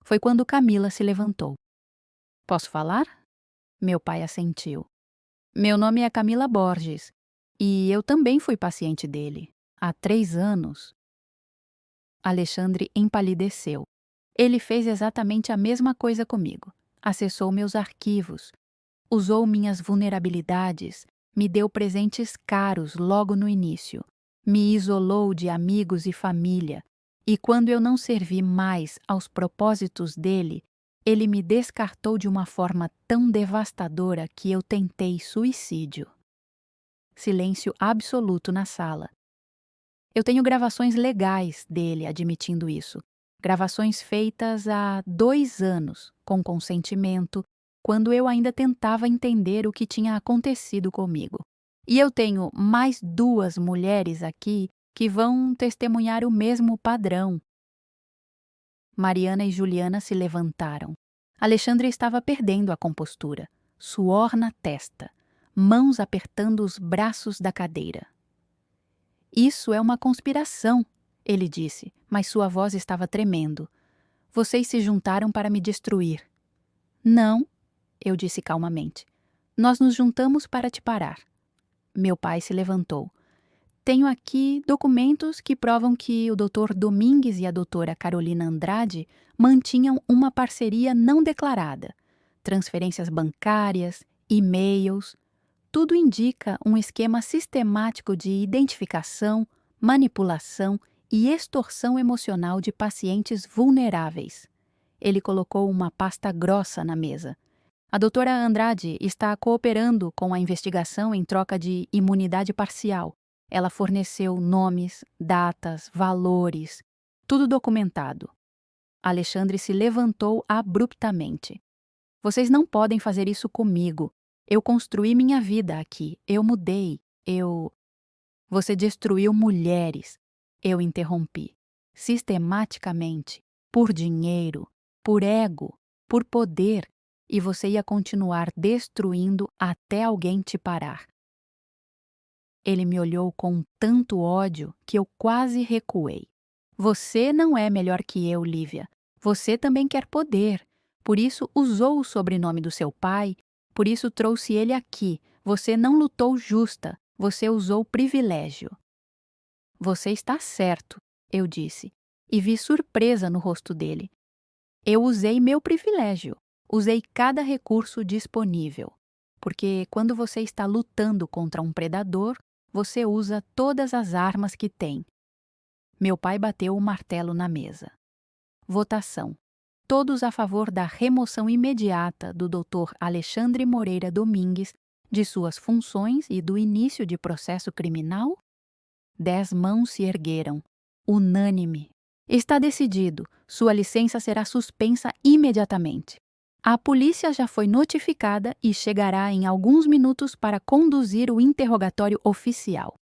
Foi quando Camila se levantou. Posso falar? Meu pai assentiu. Meu nome é Camila Borges e eu também fui paciente dele. Há 3 anos. Alexandre empalideceu. Ele fez exatamente a mesma coisa comigo. Acessou meus arquivos, usou minhas vulnerabilidades, me deu presentes caros logo no início, me isolou de amigos e família, e quando eu não servi mais aos propósitos dele, ele me descartou de uma forma tão devastadora que eu tentei suicídio. Silêncio absoluto na sala. Eu tenho gravações legais dele admitindo isso. Gravações feitas há 2 anos, com consentimento, quando eu ainda tentava entender o que tinha acontecido comigo. E eu tenho mais 2 mulheres aqui que vão testemunhar o mesmo padrão. Mariana e Juliana se levantaram. Alexandre estava perdendo a compostura, suor na testa, mãos apertando os braços da cadeira. Isso é uma conspiração, ele disse, mas sua voz estava tremendo. Vocês se juntaram para me destruir. Não, eu disse calmamente. Nós nos juntamos para te parar. Meu pai se levantou. Tenho aqui documentos que provam que o Dr. Domingues e a doutora Carolina Andrade mantinham uma parceria não declarada. Transferências bancárias, e-mails. Tudo indica um esquema sistemático de identificação, manipulação e extorsão emocional de pacientes vulneráveis. Ele colocou uma pasta grossa na mesa. A doutora Andrade está cooperando com a investigação em troca de imunidade parcial. Ela forneceu nomes, datas, valores, tudo documentado. Alexandre se levantou abruptamente. Vocês não podem fazer isso comigo. Eu construí minha vida aqui. Eu mudei. Você destruiu mulheres. Eu interrompi. Sistematicamente. Por dinheiro. Por ego. Por poder. E você ia continuar destruindo até alguém te parar. Ele me olhou com tanto ódio que eu quase recuei. Você não é melhor que eu, Lívia. Você também quer poder. Por isso usou o sobrenome do seu pai. Por isso trouxe ele aqui. Você não lutou justa. Você usou privilégio. Você está certo, eu disse, e vi surpresa no rosto dele. Eu usei meu privilégio. Usei cada recurso disponível. Porque quando você está lutando contra um predador, você usa todas as armas que tem. Meu pai bateu o martelo na mesa. Votação. Todos a favor da remoção imediata do Dr. Alexandre Moreira Domingues de suas funções e do início de processo criminal? 10 mãos se ergueram. Unânime. Está decidido. Sua licença será suspensa imediatamente. A polícia já foi notificada e chegará em alguns minutos para conduzir o interrogatório oficial.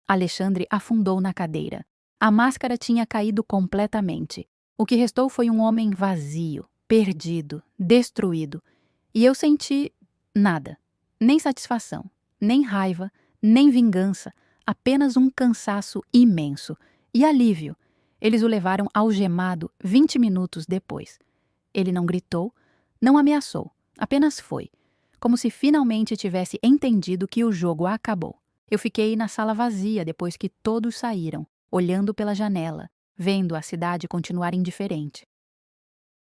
Alexandre afundou na cadeira. A máscara tinha caído completamente. O que restou foi um homem vazio, perdido, destruído. E eu senti nada. Nem satisfação, nem raiva, nem vingança. Apenas um cansaço imenso. E alívio. Eles o levaram algemado 20 minutos depois. Ele não gritou, não ameaçou, apenas foi, como se finalmente tivesse entendido que o jogo acabou. Eu fiquei na sala vazia depois que todos saíram, olhando pela janela, vendo a cidade continuar indiferente.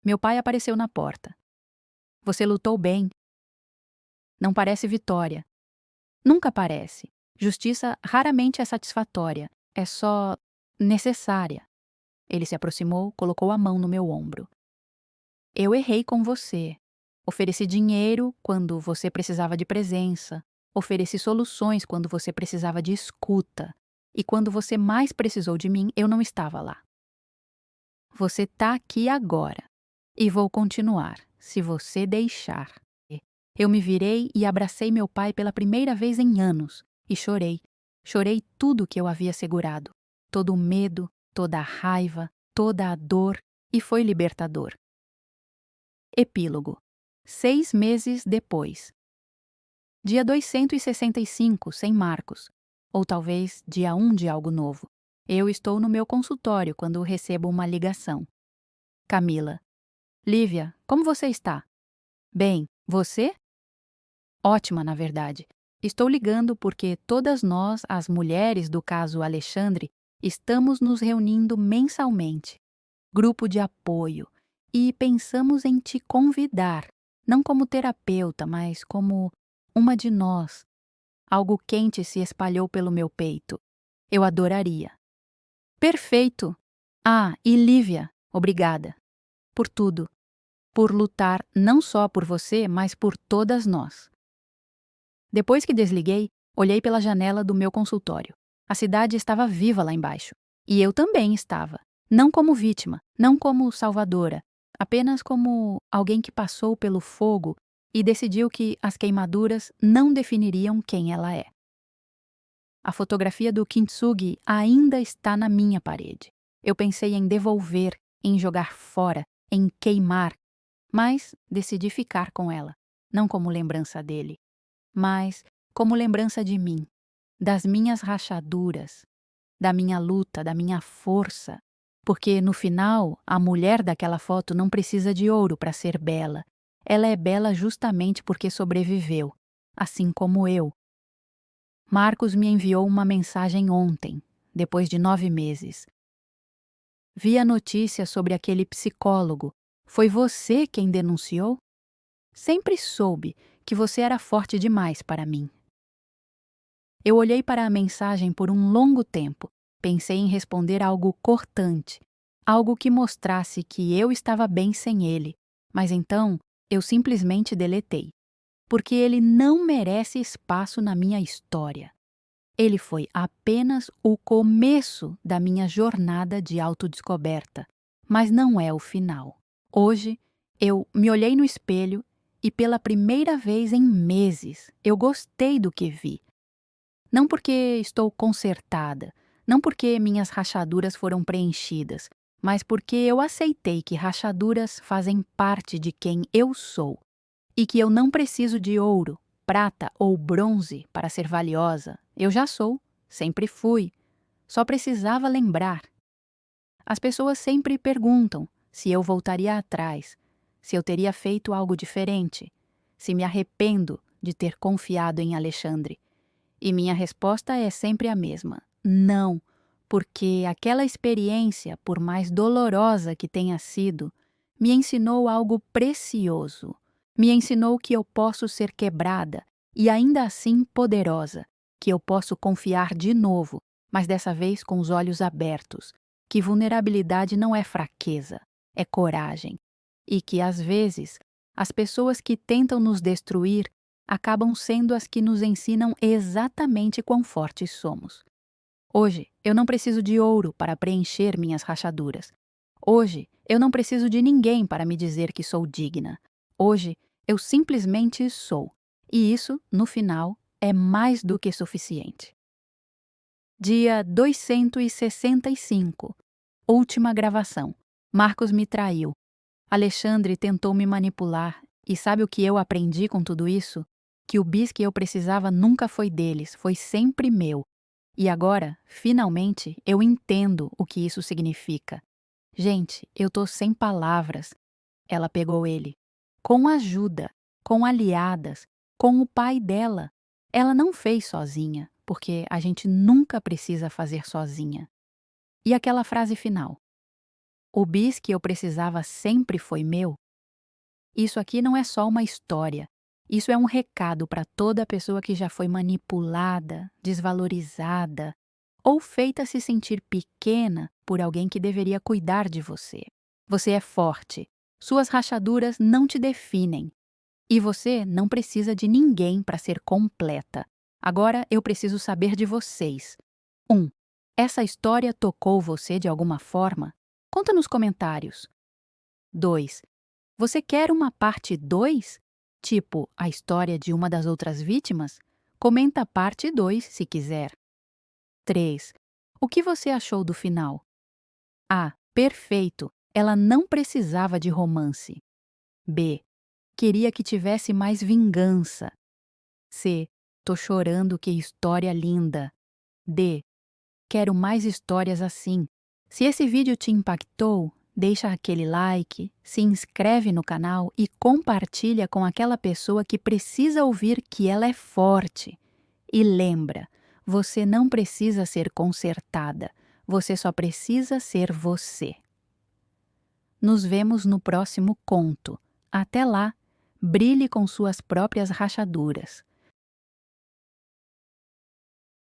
Meu pai apareceu na porta. Você lutou bem. Não parece vitória. Nunca parece. Justiça raramente é satisfatória, é só necessária. Ele se aproximou, colocou a mão no meu ombro. Eu errei com você. Ofereci dinheiro quando você precisava de presença. Ofereci soluções quando você precisava de escuta. E quando você mais precisou de mim, eu não estava lá. Você tá aqui agora. E vou continuar, se você deixar. Eu me virei e abracei meu pai pela primeira vez em anos. E chorei. Chorei tudo que eu havia segurado. Todo o medo, toda a raiva, toda a dor. E foi libertador. Epílogo. 6 meses depois. Dia 265, sem Marcos. Ou talvez dia 1 de algo novo. Eu estou no meu consultório quando recebo uma ligação. Camila. Lívia, como você está? Bem, você? Ótima, na verdade. Estou ligando porque todas nós, as mulheres do caso Alexandre, estamos nos reunindo mensalmente. Grupo de apoio. E pensamos em te convidar, não como terapeuta, mas como uma de nós. Algo quente se espalhou pelo meu peito. Eu adoraria. Perfeito! Ah, e Lívia, obrigada. Por tudo. Por lutar não só por você, mas por todas nós. Depois que desliguei, olhei pela janela do meu consultório. A cidade estava viva lá embaixo. E eu também estava. Não como vítima, não como salvadora, apenas como alguém que passou pelo fogo e decidiu que as queimaduras não definiriam quem ela é. A fotografia do Kintsugi ainda está na minha parede. Eu pensei em devolver, em jogar fora, em queimar, mas decidi ficar com ela, não como lembrança dele, mas como lembrança de mim, das minhas rachaduras, da minha luta, da minha força. Porque, no final, a mulher daquela foto não precisa de ouro para ser bela. Ela é bela justamente porque sobreviveu, assim como eu. Marcos me enviou uma mensagem ontem, depois de 9 meses. Vi a notícia sobre aquele psicólogo. Foi você quem denunciou? Sempre soube que você era forte demais para mim. Eu olhei para a mensagem por um longo tempo. Pensei em responder algo cortante, algo que mostrasse que eu estava bem sem ele, mas então eu simplesmente deletei, porque ele não merece espaço na minha história. Ele foi apenas o começo da minha jornada de autodescoberta, mas não é o final. Hoje, eu me olhei no espelho e pela primeira vez em meses eu gostei do que vi. Não porque estou consertada, não porque minhas rachaduras foram preenchidas, mas porque eu aceitei que rachaduras fazem parte de quem eu sou e que eu não preciso de ouro, prata ou bronze para ser valiosa. Eu já sou, sempre fui. Só precisava lembrar. As pessoas sempre perguntam se eu voltaria atrás, se eu teria feito algo diferente, se me arrependo de ter confiado em Alexandre. E minha resposta é sempre a mesma: não, porque aquela experiência, por mais dolorosa que tenha sido, me ensinou algo precioso. Me ensinou que eu posso ser quebrada e ainda assim poderosa, que eu posso confiar de novo, mas dessa vez com os olhos abertos, que vulnerabilidade não é fraqueza, é coragem, e que às vezes as pessoas que tentam nos destruir acabam sendo as que nos ensinam exatamente quão fortes somos. Hoje, eu não preciso de ouro para preencher minhas rachaduras. Hoje, eu não preciso de ninguém para me dizer que sou digna. Hoje, eu simplesmente sou. E isso, no final, é mais do que suficiente. Dia 265. Última gravação. Marcos me traiu. Alexandre tentou me manipular. E sabe o que eu aprendi com tudo isso? Que o bis que eu precisava nunca foi deles, foi sempre meu. E agora, finalmente, eu entendo o que isso significa. Gente, eu tô sem palavras. Ela pegou ele. Com ajuda, com aliadas, com o pai dela. Ela não fez sozinha, porque a gente nunca precisa fazer sozinha. E aquela frase final: o bis que eu precisava sempre foi meu. Isso aqui não é só uma história. Isso é um recado para toda pessoa que já foi manipulada, desvalorizada ou feita se sentir pequena por alguém que deveria cuidar de você. Você é forte. Suas rachaduras não te definem. E você não precisa de ninguém para ser completa. Agora eu preciso saber de vocês. 1. Essa história tocou você de alguma forma? Conta nos comentários. 2. Você quer uma parte 2? Tipo, a história de uma das outras vítimas? Comenta parte 2 se quiser. 3. O que você achou do final? A. Perfeito. Ela não precisava de romance. B. Queria que tivesse mais vingança. C. Tô chorando, que história linda. D. Quero mais histórias assim. Se esse vídeo te impactou, deixa aquele like, se inscreve no canal e compartilha com aquela pessoa que precisa ouvir que ela é forte. E lembra, você não precisa ser consertada, você só precisa ser você. Nos vemos no próximo conto. Até lá, brilhe com suas próprias rachaduras.